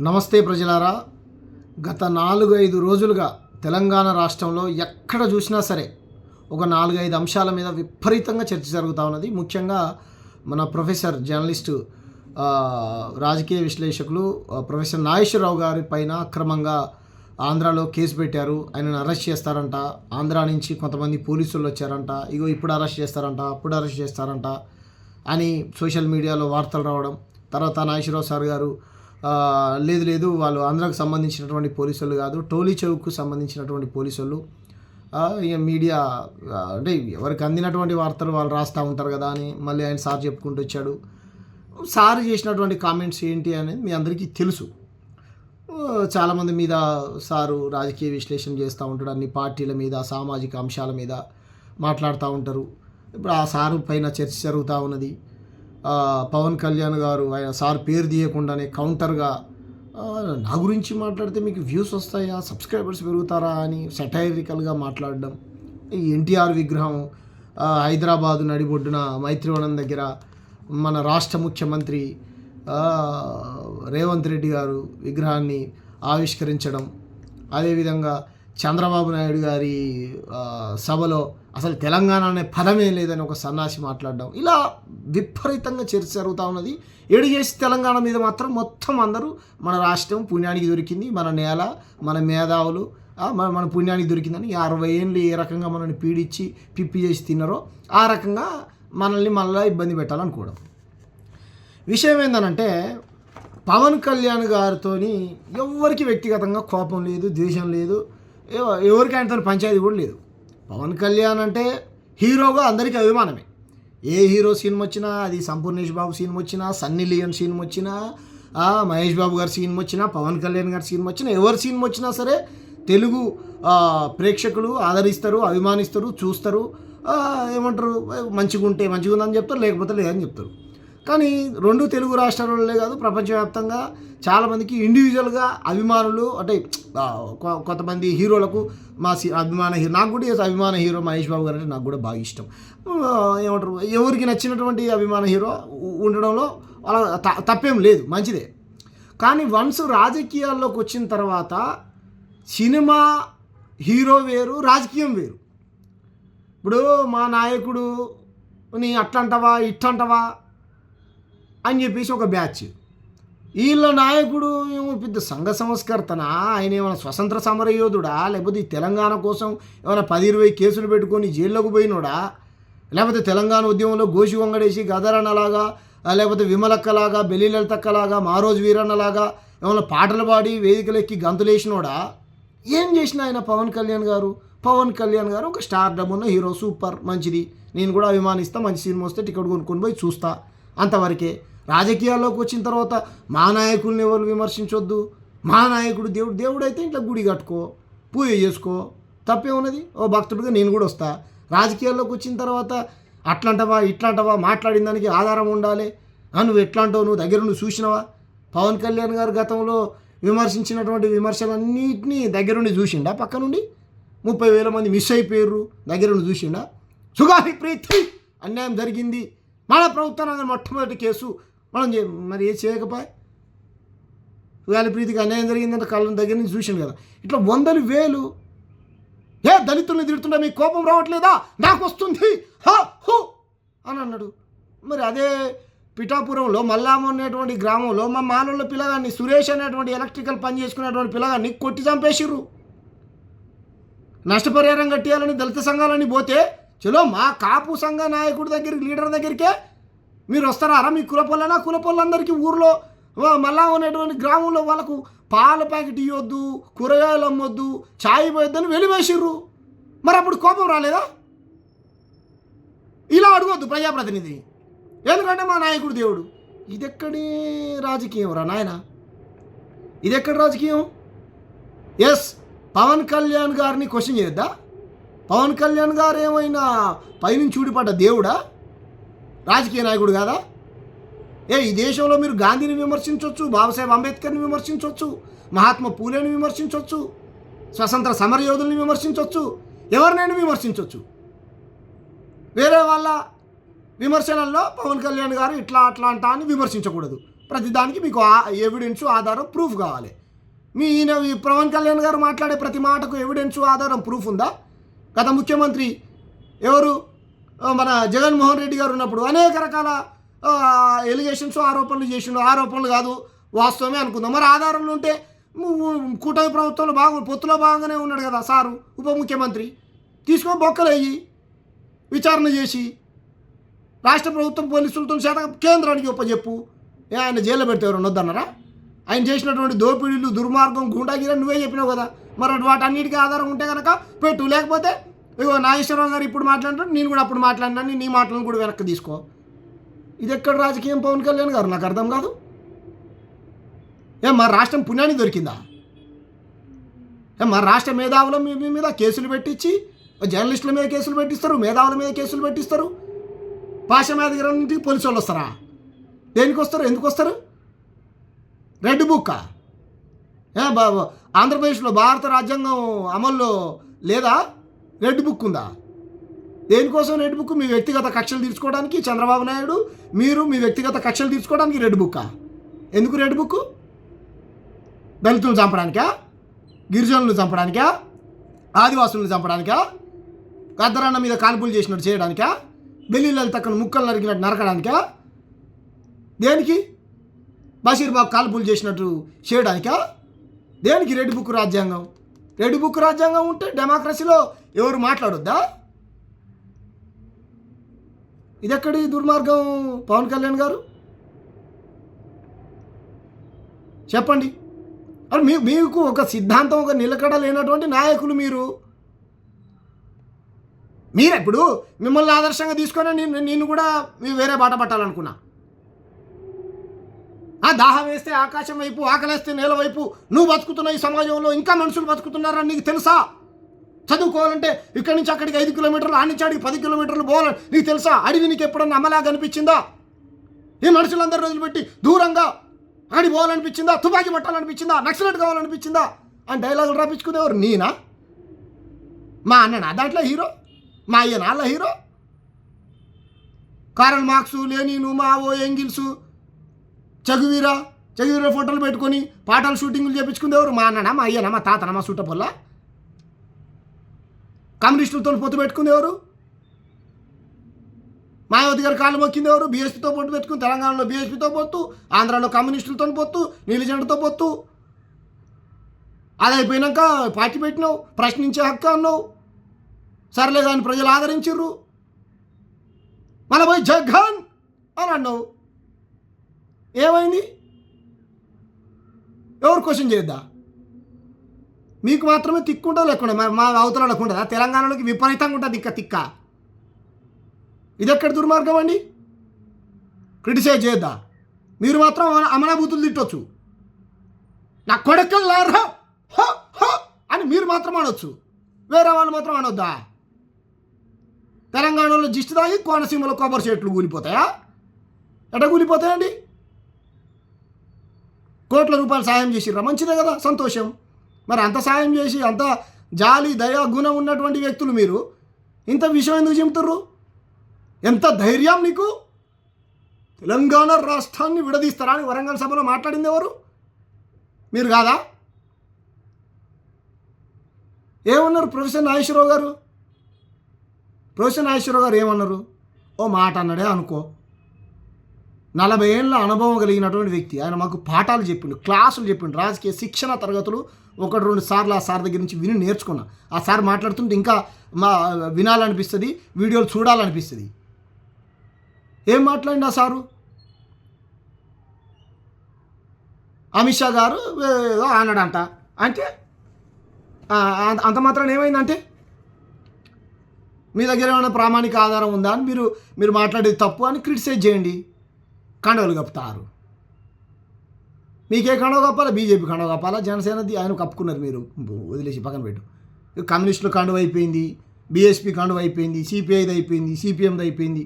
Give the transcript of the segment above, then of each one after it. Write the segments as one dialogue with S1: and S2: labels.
S1: నమస్తే ప్రజలారా. గత 4-5 రోజులుగా తెలంగాణ రాష్ట్రంలో ఎక్కడ చూసినా సరే ఒక 4-5 అంశాల మీద విపరీతంగా చర్చ జరుగుతూ ఉన్నది. ముఖ్యంగా మన ప్రొఫెసర్ జర్నలిస్టు రాజకీయ విశ్లేషకులు ప్రొఫెసర్ నాగేశ్వరరావు గారి పైన అక్రమంగా ఆంధ్రాలో కేసు పెట్టారు. ఆయనను అరెస్ట్ చేస్తారంట. ఆంధ్రా నుంచి కొంతమంది పోలీసులు వచ్చారంట. ఇప్పుడు అరెస్ట్ చేస్తారంట, అప్పుడు అరెస్ట్ చేస్తారంట అని సోషల్ మీడియాలో వార్తలు రావడం. తర్వాత నాగేశ్వరరావు సార్ గారు లేదు వాళ్ళు ఆంధ్రాకు సంబంధించినటువంటి పోలీసులు కాదు, టోలీ చౌక్కు సంబంధించినటువంటి పోలీసులు. ఇక మీడియా అంటే ఎవరికి అందినటువంటి వార్తలు వాళ్ళు రాస్తూ ఉంటారు కదా అని మళ్ళీ ఆయన సార్ చెప్పుకుంటూ వచ్చాడు. సార్ చేసినటువంటి కామెంట్స్ ఏంటి అనేది మీ అందరికీ తెలుసు. చాలామంది మీద సారు రాజకీయ విశ్లేషణ చేస్తూ ఉంటాడు. అన్ని పార్టీల మీద, సామాజిక అంశాల మీద మాట్లాడుతూ ఉంటారు. ఇప్పుడు ఆ సారు పైన చర్చ జరుగుతూ ఉన్నది. పవన్ కళ్యాణ్ గారు ఆయన సార్ పేరు తీయకుండానే కౌంటర్గా నా గురించి మాట్లాడితే మీకు వ్యూస్ వస్తాయా, సబ్స్క్రైబర్స్ పెరుగుతారా అని సెటైరికల్గా మాట్లాడడం. ఈ ఎన్టీఆర్ విగ్రహం హైదరాబాదు నడిబొడ్డున మైత్రివనం దగ్గర మన రాష్ట్ర ముఖ్యమంత్రి రేవంత్ రెడ్డి గారు విగ్రహాన్ని ఆవిష్కరించడం, అదేవిధంగా చంద్రబాబు నాయుడు గారి సభలో అసలు తెలంగాణ అనే పదమే లేదని ఒక సన్నాసి మాట్లాడడం, ఇలా విపరీతంగా చర్చ జరుగుతూ ఉన్నది. ఏడు చేసి తెలంగాణ మీద మాత్రం మొత్తం అందరూ మన రాష్ట్రం పుణ్యానికి దొరికింది, మన నేల, మన మేధావులు మన పుణ్యానికి దొరికిందని 60 ఏళ్ళు ఏ రకంగా మనల్ని పీడించి పిప్పి చేసి తిన్నారో ఆ రకంగా మనల్ని మళ్ళీ ఇబ్బంది పెట్టాలనుకోవడం. విషయం ఏంటనంటే పవన్ కళ్యాణ్ గారితో ఎవరికి వ్యక్తిగతంగా కోపం లేదు, ద్వేషం లేదు, ఎవరికి ఆయనతో పంచాయతీ కూడా లేదు. పవన్ కళ్యాణ్ అంటే హీరోగా అందరికీ అభిమానమే. ఏ హీరో సినిమా వచ్చినా, అది సంపూర్ణేష్ బాబు సినిమా వచ్చినా, సన్నీ లియోన్ సినిమా వచ్చినా, మహేష్ బాబు గారి సినిమా వచ్చినా, పవన్ కళ్యాణ్ గారి సినిమా వచ్చినా, ఎవరి సినిమా వచ్చినా సరే తెలుగు ప్రేక్షకులు ఆదరిస్తారు, అభిమానిస్తారు, చూస్తారు. ఏమంటారు, మంచిగా ఉంటే మంచిగా ఉందని చెప్తారు, లేకపోతే లేదని చెప్తారు. కానీ 2 తెలుగు రాష్ట్రాలే కాదు, ప్రపంచవ్యాప్తంగా చాలామందికి ఇండివిజువల్గా అభిమానులు అంటే కొంతమంది హీరోలకు మా అభిమాన హీరో, నాకు కూడా అభిమాన హీరో మహేష్ బాబు గారు అంటే నాకు కూడా బాగా ఇష్టం. ఏమంటారు, ఎవరికి నచ్చినటువంటి అభిమాన హీరో ఉండడంలో అలా తప్పేం లేదు, మంచిదే. కానీ వన్స్ రాజకీయాల్లోకి వచ్చిన తర్వాత సినిమా హీరో వేరు, రాజకీయం వేరు. ఇప్పుడు మా నాయకుడు నీ అట్లంటవా ఇట్టంటవా అని చెప్పేసి ఒక బ్యాచ్, వీళ్ళ నాయకుడు పెద్ద సంఘ సంస్కర్తనా, ఆయన ఏమైనా స్వతంత్ర సమరయోధుడా, లేకపోతే ఈ తెలంగాణ కోసం ఏమైనా 10-20 కేసులు పెట్టుకొని జైల్లోకి పోయినోడా, లేకపోతే తెలంగాణ ఉద్యమంలో గోషి వంగడేసి గదరన్నలాగా, లేకపోతే విమలక్కలాగా, బెల్లిలలితక్కలాగా, మారోజు వీరన్నలాగా ఏమైనా పాటలు పాడి వేదికలెక్కి గంతులేసినోడా, ఏం చేసిన ఆయన పవన్ కళ్యాణ్ గారు ఒక స్టార్డమ్ ఉన్న హీరో, సూపర్, మంచిది, నేను కూడా అభిమానిస్తా, మంచి సినిమా వస్తే టికెట్ కొనుక్కొని పోయి చూస్తా, అంతవరకే. రాజకీయాల్లోకి వచ్చిన తర్వాత మా నాయకుల్ని ఎవరు విమర్శించొద్దు, మా నాయకుడు దేవుడు అయితే ఇంట్లో గుడి కట్టుకో, పూజ చేసుకో, తప్పేమున్నది, ఓ భక్తుడిగా నేను కూడా వస్తా. రాజకీయాల్లోకి వచ్చిన తర్వాత అట్లంటవా ఇట్లాంటవా మాట్లాడిన దానికి ఆధారం ఉండాలి. నువ్వు ఎట్లాంటావు, నువ్వు దగ్గర నుండి చూసినవా? పవన్ కళ్యాణ్ గారు గతంలో విమర్శించినటువంటి విమర్శలన్నింటినీ దగ్గరుండి చూసిండా? పక్క నుండి 30,000 మంది మిస్ అయిపోయారు, దగ్గరుండి చూసిండా? సుగాలి ప్రీతి అన్యాయం జరిగింది, మన ప్రభుత్వం మొట్టమొదటి కేసు మనం మరి ఏ చేయకపోయా? సుగాలి ప్రీతికి అన్యాయం జరిగిందంటే కళ్ళ దగ్గర నుంచి చూసిండు కదా. ఇట్లా 100,000 దళితుల్ని తిడుతుంటే మీకు కోపం రావట్లేదా? నాకు వస్తుంది హో అని అన్నాడు. మరి అదే పిఠాపురంలో మల్లామ అనేటువంటి గ్రామంలో మా మానవుల పిల్లగాన్ని, సురేష్ అనేటువంటి ఎలక్ట్రికల్ పని చేసుకునేటువంటి పిల్లగాన్ని కొట్టి చంపేసిర్రు. నష్టపరిహారం కట్టియాలని దళిత సంఘాలని పోతే, చలో మా కాపు సంఘ నాయకుడి దగ్గరికి, లీడర్ దగ్గరికే మీరు వస్తారా? మీ కులపొలందరికీ ఊర్లో మళ్ళా ఉన్నటువంటి గ్రామంలో వాళ్ళకు పాల ప్యాకెట్ ఇవ్వద్దు, కూరగాయలు అమ్మొద్దు, ఛాయ్ పోయొద్దని వెలివేసిర్రు. మరి అప్పుడు కోపం రాలేదా? ఇలా అడగొద్దు ప్రజాప్రతినిధి, ఎందుకంటే మా నాయకుడు దేవుడు. ఇదెక్కడి రాజకీయం రా నాయన, ఇదెక్కడి రాజకీయం? ఎస్, పవన్ కళ్యాణ్ గారిని క్వశ్చన్ చేయొద్దా? పవన్ కళ్యాణ్ గారు ఏమైనా పైనుంచి చూడిపడ్డ దేవుడా, రాజకీయ నాయకుడు కాదా? ఈ దేశంలో మీరు గాంధీని విమర్శించవచ్చు, బాబాసాహెబ్ అంబేద్కర్ని విమర్శించవచ్చు, మహాత్మా పూలేని విమర్శించవచ్చు, స్వతంత్ర సమరయోధుల్ని విమర్శించవచ్చు, ఎవరినైనా విమర్శించవచ్చు. వేరే వాళ్ళ విమర్శనల్లో పవన్ కళ్యాణ్ గారు ఇట్లా అట్లా అంటా అని విమర్శించకూడదు. ప్రతిదానికి మీకు ఎవిడెన్స్ ఆధారం ప్రూఫ్ కావాలి. ఈయన పవన్ కళ్యాణ్ గారు మాట్లాడే ప్రతి మాటకు ఎవిడెన్స్ ఆధారం ప్రూఫ్ ఉందా? గత ముఖ్యమంత్రి ఎవరు మన జగన్మోహన్ రెడ్డి గారు ఉన్నప్పుడు అనేక రకాల ఎలిగేషన్స్ ఆరోపణలు చేసిండు. ఆరోపణలు కాదు, వాస్తవమే అనుకుందాం. మరి ఆధారాలు ఉంటే కూటమి ప్రభుత్వంలో పొత్తులో భాగంగానే ఉన్నాడు కదా సారు ఉప ముఖ్యమంత్రి. తీసుకొని బొక్కలయ్యి విచారణ చేసి రాష్ట్ర ప్రభుత్వం పోలీసులతో చేత కేంద్రానికి ఒప్పచెప్పు. ఆయన జైల్లో పెడితే ఎవరు వద్దన్నారా? ఆయన చేసినటువంటి దోపిడీలు, దుర్మార్గం, గుండాగిరి నువ్వే చెప్పినావు కదా. మరి వాటన్నిటికీ ఆధారం ఉంటే కనుక పెట్టు. లేకపోతే ఇగో నాగేశ్వరరావు గారు ఇప్పుడు మాట్లాడినారు, నేను కూడా అప్పుడు మాట్లాడినాను, నీ మాటలను కూడా వెనక్కి తీసుకో. ఇది ఎక్కడ రాజకీయం పవన్ కళ్యాణ్ గారు? నాకు అర్థం కాదు. మా రాష్ట్రం పుణ్యానికి దొరికిందా? మా రాష్ట్ర మేధావుల మీద కేసులు పెట్టించి జర్నలిస్టుల మీద కేసులు పెట్టిస్తారు, మేధావుల మీద కేసులు పెట్టిస్తారు. భాష మేధావులన్నింటికి పోలీసు వాళ్ళు వస్తారా? దేనికి వస్తారు? ఎందుకు వస్తారు? రెడ్ బుక్కా? ఆంధ్రప్రదేశ్లో భారత రాజ్యాంగం అమల్లో లేదా? రెడ్ బుక్ ఉందా? దేనికోసం రెడ్ బుక్? మీ వ్యక్తిగత కక్షలు తీర్చుకోవడానికి చంద్రబాబు నాయుడు మీరు మీ వ్యక్తిగత కక్షలు తీర్చుకోవడానికి రెడ్ బుక్కా? ఎందుకు రెడ్ బుక్? దళితులను చంపడానికా? గిరిజనులను చంపడానికా? ఆదివాసులను చంపడానికా? గద్దరన్న మీద కాల్పులు చేసినట్టు చేయడానికా? బెల్లిళ్ళ తక్కన ముక్కలు నరికినట్టు నరకడానికా? దేనికి? బషీర్బాగ్ కాల్పులు చేసినట్టు చేయడానికా? దేనికి రెడ్ బుక్ రాజ్యాంగం? రెడ్ బుక్ రాజ్యాంగం ఉంటే డెమోక్రసీలో ఎవరు మాట్లాడొద్దా? ఇదెక్కడి దుర్మార్గం పవన్ కళ్యాణ్ గారు? చెప్పండి. అది మీకు ఒక సిద్ధాంతం, ఒక నిలకడ లేనటువంటి నాయకులు మీరు. మీరెప్పుడు మిమ్మల్ని ఆదర్శంగా తీసుకొని నిన్ను కూడా వేరే బాట పట్టాలనుకున్నా. దాహం వేస్తే ఆకాశం వైపు, ఆకలేస్తే నేల వైపు నువ్వు బతుకుతున్న ఈ సమాజంలో ఇంకా మనుషులు బతుకుతున్నారని నీకు తెలుసా? చదువుకోవాలంటే ఇక్కడి నుంచి అక్కడికి 5 కిలోమీటర్లు, ఆడించి అడిగి 10 కిలోమీటర్లు పోవాలని నీకు తెలుసా? అడవి నీకు ఎప్పుడన్నా అమ్మలాగా అనిపించిందా? ఈ మనుషులందరూ రోజులు దూరంగా అక్కడికి పోవాలనిపించిందా? తుపాకీ పట్టాలనిపించిందా? నక్సలెట్ కావాలనిపించిందా? అని డైలాగులు రాపించుకునేవారు నేనా? మా అన్ననా దాంట్లో హీరో? మా అయ్యనా అలా hero? Karl Marx, Lenin, Mao, Engels, Che Guevara ఫోటోలు పెట్టుకొని పాటలు షూటింగ్లు చేయించుకునేవారు మా అన్ననా, మా అయ్యనా, మా తాతనా, మా చుట్టపొల్ల? కమ్యూనిస్టులతో పొత్తు పెట్టుకునేవారు. మాయావతి గారు కాళ్ళు మొక్కిందేవారు. బీఎస్పీతో పొత్తు పెట్టుకుని తెలంగాణలో బీఎస్పీతో పొత్తు, ఆంధ్రాలో కమ్యూనిస్టులతో పొత్తు, నీలిజెండతో పొత్తు. అది అయిపోయినాక పార్టీ పెట్టినావు, ప్రశ్నించే హక్కు అన్నావు. సర్లే కానీ ప్రజలు ఆదరించిర్రు. మన పోయి జగన్ అని అన్నావు. ఏమైంది? ఎవరు క్వశ్చన్ చేద్దా? మీకు మాత్రమే తిక్కుంటా లేకుండా మా అవతల ఉండదా? తెలంగాణలోకి విపరీతంగా ఉంటుంది తిక్క. ఇది ఎక్కడ దుర్మార్గం అండి? క్రిటిసైజ్ చేద్దా? మీరు మాత్రం అమనాభూతులు తిట్టొచ్చు. నా కొడుకులారా అని మీరు మాత్రం అనొచ్చు, వేరే వాళ్ళు మాత్రం అనొద్దా? తెలంగాణలో జిస్టు తాగి కోనసీమలో కొబ్బరి చెట్లు కూలిపోతాయా? ఎట కూలిపోతాయండి? కోట్ల రూపాయలు సాయం చేసిర్రా, మంచిదే కదా, సంతోషం. మరి అంత సాయం చేసి అంత జాలి, దయా, గుణం ఉన్నటువంటి వ్యక్తులు మీరు ఇంత విషయం ఎందుకు చెబుతుర్రు? ఎంత ధైర్యం నీకు? తెలంగాణ రాష్ట్రాన్ని విడదీస్తారా అని వరంగల్ సభలో మాట్లాడింది ఎవరు? మీరు కాదా? ఏమన్నారు ప్రొఫెసర్ నాగేశ్వరరావు గారు? ఏమన్నారు? ఓ మాట అన్నాడే అనుకో. 40 ఏళ్ళ అనుభవం కలిగినటువంటి వ్యక్తి ఆయన. మాకు పాఠాలు చెప్పిండు, క్లాసులు చెప్పిండు, రాజకీయ శిక్షణ తరగతులు 1-2 సార్లు ఆ సార్ దగ్గర నుంచి విని నేర్చుకున్నా. ఆ సార్ మాట్లాడుతుంటే ఇంకా వినాలనిపిస్తుంది, వీడియోలు చూడాలనిపిస్తుంది. ఏం మాట్లాడింది ఆ సారు? అమిత్ షా గారు ఏదో అన్నాడంట. అంటే అంత మాత్రం ఏమైందంటే మీ దగ్గర ఏమైనా ప్రామాణిక ఆధారం ఉందా అని మీరు మాట్లాడేది తప్పు అని క్రిటిసైజ్ చేయండి. కండవలు కప్పుతారు. మీకే కండవ కప్పాలా? బీజేపీ కండవ కప్పాలా? జనసేనది ఆయన కప్పుకున్నారు, మీరు వదిలేసి పక్కన పెట్టు. కమ్యూనిస్టులు కండువ అయిపోయింది, బీఎస్పీ కండువ అయిపోయింది, సిపిఐది అయిపోయింది, సిపిఎంది అయిపోయింది,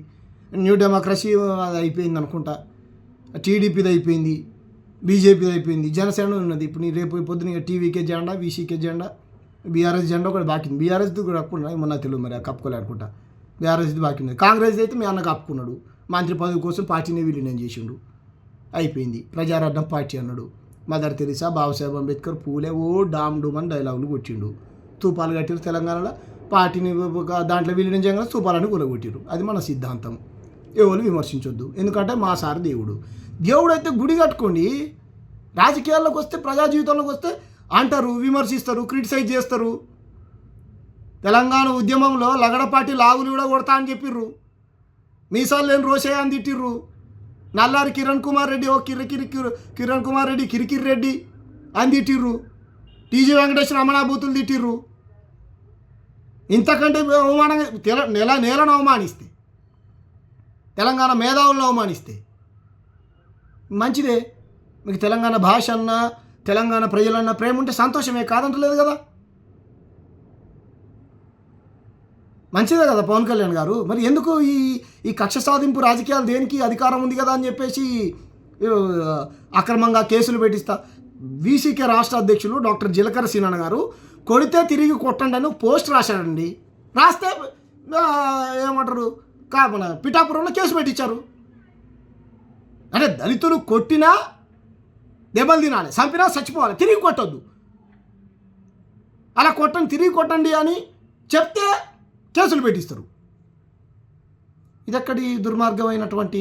S1: న్యూ డెమోక్రసీ అది అయిపోయింది అనుకుంటా, టీడీపీది అయిపోయింది, బీజేపీది అయిపోయింది, జనసేన ఉన్నది. ఇప్పుడు నీ రేపు పొద్దున టీవీకే జెండా, వీసీకే జెండా, బీఆర్ఎస్ జెండా ఒకటి బాకీ. బీఆర్ఎస్ది కూడా కప్పుకున్నా, మొన్న తెలియదు మరి కప్పుకోలే అనుకుంటా. బీఆర్ఎస్ది బాకీ ఉన్నది. కాంగ్రెస్ అయితే మీ అన్న కప్పుకున్నాడు, మంత్రి పదవి కోసం పార్టీని విలీనం చేసిండు. అయిపోయింది. ప్రజారాజ్యం పార్టీ అన్నాడు. మదర్ తెరిసా, బాబాసాహెబ్ అంబేద్కర్, పూలే డామ్ డూమ్ అని డైలాగులు కొట్టిండు. స్తూపాలు కట్టిరు తెలంగాణలో. పార్టీని దాంట్లో విలీనం చేయగానే స్తూపాలను కూలగొట్టిరు. అది మన సిద్ధాంతం. ఎవరు విమర్శించొద్దు. ఎందుకంటే మా సార్ దేవుడు. దేవుడు అయితే గుడి కట్టుకోండి. రాజకీయాల్లోకి వస్తే, ప్రజా జీవితంలోకి వస్తే అంటారు, విమర్శిస్తారు, క్రిటిసైజ్ చేస్తారు. తెలంగాణ ఉద్యమంలో లగడపాటి లాగులు కూడా కొడతా అని చెప్పిర్రు. మీసాలు లేని రోషయ్య అని తిట్టిర్రు. నల్లారి కిరణ్ కుమార్ రెడ్డి కిరణ్ కుమార్ రెడ్డి కిరికిరి రెడ్డి అని తిట్టిర్రు. టీజీ వెంకటేశ్వర రమణాభూతులు తిట్టిర్రు. ఇంతకంటే అవమానంగా నేలను అవమానిస్తే, తెలంగాణ మేధావులను అవమానిస్తే మంచిదే. మీకు తెలంగాణ భాష అన్నా, తెలంగాణ ప్రజలన్నా ప్రేమ ఉంటే సంతోషమే, కాదంటలేదు కదా. మంచిదే కదా పవన్ కళ్యాణ్ గారు. మరి ఎందుకు ఈ కక్ష సాధింపు రాజకీయాలు దేనికి? అధికారం ఉంది కదా అని చెప్పేసి అక్రమంగా కేసులు పెట్టిస్తా. వీసీకే రాష్ట్ర అధ్యక్షులు డాక్టర్ జిలకర సీనన్న గారు కొడితే తిరిగి కొట్టండి అని పోస్ట్ రాశాడండి. రాస్తే ఏమంటారు, మన పిఠాపురంలో కేసు పెట్టించారు. అంటే దళితులు కొట్టినా దెబ్బలు తినాలి, చంపినా చచ్చిపోవాలి, తిరిగి కొట్టొద్దు. అలా తిరిగి కొట్టండి అని చెప్తే కేసులు పెట్టిస్తారు. ఇదెక్కడి దుర్మార్గమైనటువంటి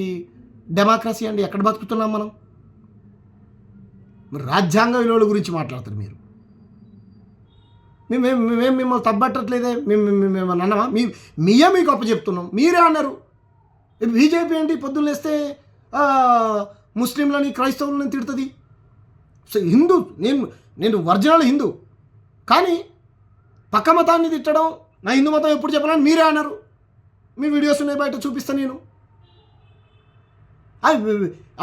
S1: డెమోక్రసీ అండి? ఎక్కడ బతుకుతున్నాం మనం? మరి రాజ్యాంగ విలువల గురించి మాట్లాడతారు మీరు. మేము మిమ్మల్ని తప్పట్టట్లేదే. మేము అన్నామా? మీకు అప్పచెప్తున్నాం, మీరే అన్నారు. బీజేపీ ఏంటి పొద్దున్నేస్తే ముస్లింలని, క్రైస్తవులని తిడుతుంది. సో హిందూ, నేను ఒరిజినల్ హిందూ, కానీ పక్క మతాన్ని తిట్టడం, నా హిందూ మతం ఎప్పుడు చెప్పాలని మీరే అన్నారు. మీ వీడియోస్ ఉన్నాయి, బయట చూపిస్తాను నేను.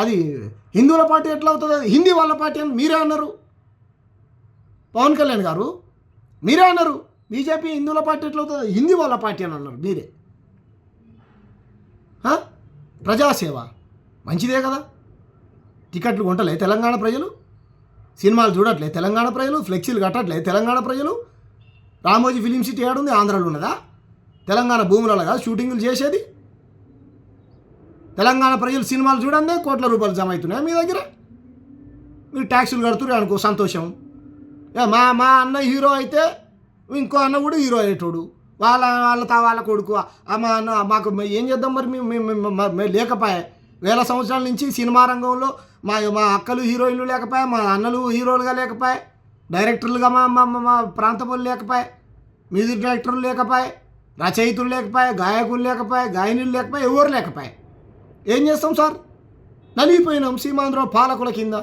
S1: అది హిందువుల పార్టీ ఎట్లా అవుతుంది? అది హిందీ వాళ్ళ పార్టీ అని మీరే అన్నారు. పవన్ కళ్యాణ్ గారు మీరే అన్నారు. బీజేపీ హిందువుల పార్టీ ఎట్లా అవుతుంది? హిందీ వాళ్ళ పార్టీ అని అన్నారు మీరే. ప్రజాసేవ మంచిదే కదా. టికెట్లు కొంటలే తెలంగాణ ప్రజలు, సినిమాలు చూడట్లే తెలంగాణ ప్రజలు, ఫ్లెక్సీలు కట్టట్లే తెలంగాణ ప్రజలు. రామోజీ ఫిలిం సిటీ ఏడుంది? ఆంధ్రాలో ఉన్నదా? తెలంగాణ భూములలో కాదు షూటింగులు చేసేది. తెలంగాణ ప్రజలు సినిమాలు చూడండి, కోట్ల రూపాయలు జమ అవుతున్నాయి మీ దగ్గర. మీరు ట్యాక్సులు కడుతున్నారు అనుకో, సంతోషం. మా అన్న హీరో అయితే ఇంకో అన్న కూడా హీరో అయ్యేటోడు, వాళ్ళ కొడుకు. మా అన్న మాకు ఏం చేద్దాం మరి? మేము లేకపోయా. వేల సంవత్సరాల నుంచి సినిమా రంగంలో మా అక్కలు హీరోయిన్లు లేకపోయా, మా అన్నలు హీరోలుగా లేకపోయా, డైరెక్టర్లుగా మా ప్రాంత వాళ్ళు లేకపోయా, మ్యూజిక్ డైరెక్టర్లు లేకపోయా, రచయితులు లేకపోయా, గాయకులు లేకపోయా, గాయనులు లేకపోయా, ఎవరు లేకపోయా. ఏం చేస్తాం సార్? నలిగిపోయినాం సీమాంధ్ర పాలకుల కింద.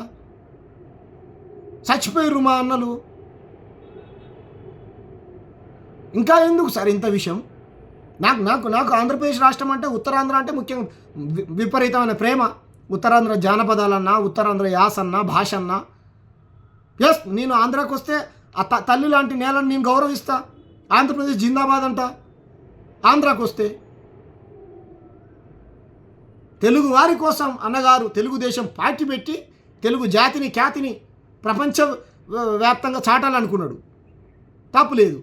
S1: చచ్చిపోయారు మా అన్నలు. ఇంకా ఎందుకు సార్ ఇంత విషయం? నాకు ఆంధ్రప్రదేశ్ రాష్ట్రం అంటే, ఉత్తరాంధ్ర అంటే ముఖ్యంగా విపరీతమైన ప్రేమ. ఉత్తరాంధ్ర జానపదాలన్నా, ఉత్తరాంధ్ర యాస అన్నా, భాష అన్నా. ఎస్, నేను ఆంధ్రాకి వస్తే ఆ తల్లి లాంటి నేలను నేను గౌరవిస్తా. ఆంధ్రప్రదేశ్ జిందాబాద్ అంట. ఆంధ్రాకి వస్తే తెలుగు వారి కోసం అన్నగారు తెలుగుదేశం పార్టీ పెట్టి తెలుగు జాతిని, ఖ్యాతిని ప్రపంచ వ్యాప్తంగా చాటాలనుకున్నాడు. తప్పులేదు.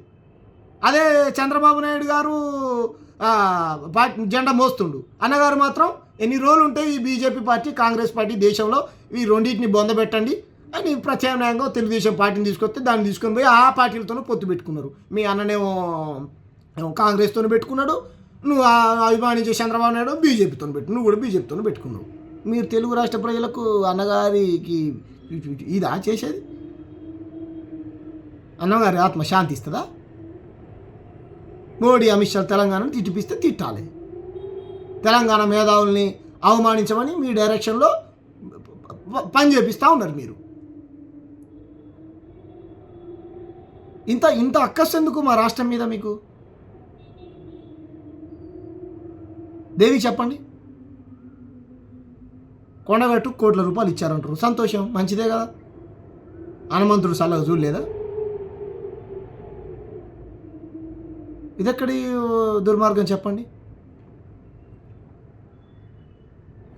S1: అదే చంద్రబాబు నాయుడు గారు జెండా మోస్తుండు. అన్నగారు మాత్రం ఎన్ని రోజులు ఉంటే ఈ బీజేపీ పార్టీ, కాంగ్రెస్ పార్టీ దేశంలో ఈ రెండింటిని బొందబెట్టండి అని ప్రత్యామ్నాయంగా తెలుగుదేశం పార్టీని తీసుకొస్తే దాన్ని తీసుకొని పోయి ఆ పార్టీలతోనూ పొత్తు పెట్టుకున్నారు. మీ అన్ననేమో కాంగ్రెస్తో పెట్టుకున్నాడు, నువ్వు అభిమానించే చంద్రబాబు నాయుడు బీజేపీతో నువ్వు కూడా బీజేపీతో పెట్టుకున్నావు. మీరు తెలుగు రాష్ట్ర ప్రజలకు అన్నగారికి ఇదా చేసేది? అన్నగారి ఆత్మ శాంతి ఇస్తుందా? మోడీ, అమిత్ షా తెలంగాణను తిట్టిపిస్తే తిట్టాలి. తెలంగాణ మేధావుల్ని అవమానించమని మీ డైరెక్షన్లో పని చేపిస్తూ ఉన్నారు మీరు. ఇంత అక్కస్ ఎందుకు మా రాష్ట్రం మీద మీకు? దేవి చెప్పండి. కొండగట్టు కోట్ల రూపాయలు ఇచ్చారంటారు, సంతోషం, మంచిదే కదా. హనుమంతుడు సల్లగా చూడలేదా? ఇదెక్కడి దుర్మార్గం చెప్పండి.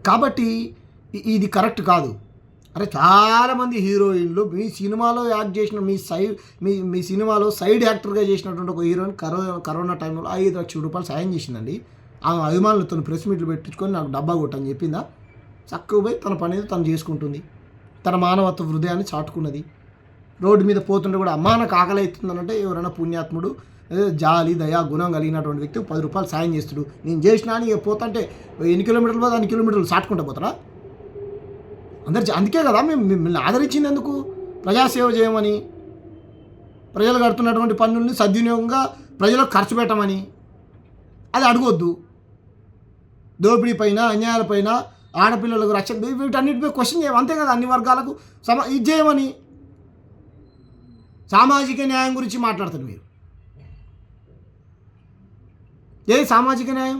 S1: కాబట్టి ఇది కరెక్ట్ కాదు. అరే చాలామంది హీరోయిన్లు మీ సినిమాలో యాక్ట్ చేసిన మీ సినిమాలో సైడ్ యాక్టర్గా చేసినటువంటి ఒక హీరోయిన్ కరోనా టైంలో 5 లక్షల రూపాయలు సాయం చేసిందండి. ఆమె అభిమానులతో ప్రెస్ మీట్లు పెట్టించుకొని నాకు డబ్బా కొట్టని చెప్పిందా? చక్కగా పోయి తన పని ఏదో తను చేసుకుంటుంది, తన మానవత్వ హృదయాన్ని చాటుకున్నది. రోడ్డు మీద పోతుంటే కూడా అమ్మా నాకు ఆకలి అవుతుందనంటే ఎవరైనా పుణ్యాత్ముడు జాలి దయా గుణం కలిగినటువంటి వ్యక్తి 10 రూపాయలు సాయం చేస్తాడు. నేను చేసినా అని ఇక పోతుంటే ఎన్ని కిలోమీటర్లు పోతే అన్ని కిలోమీటర్లు చాటుకుంటా పోతారా? అందుకే కదా మేము మిమ్మల్ని ఆదరించింది. ఎందుకు? ప్రజాసేవ చేయమని, ప్రజలు కడుతున్నటువంటి పన్నుల్ని సద్వినియోగంగా ప్రజలకు ఖర్చు పెట్టమని. అది అడగొద్దు. దోపిడీ పైన, అన్యాయాలపైన, ఆడపిల్లలకు రక్షణ, వీటన్నిటిపై క్వశ్చన్ చేయము. అంతే కదా, అన్ని వర్గాలకు ఇది చేయమని. సామాజిక న్యాయం గురించి మాట్లాడతారు మీరు. ఏ సామాజిక న్యాయం?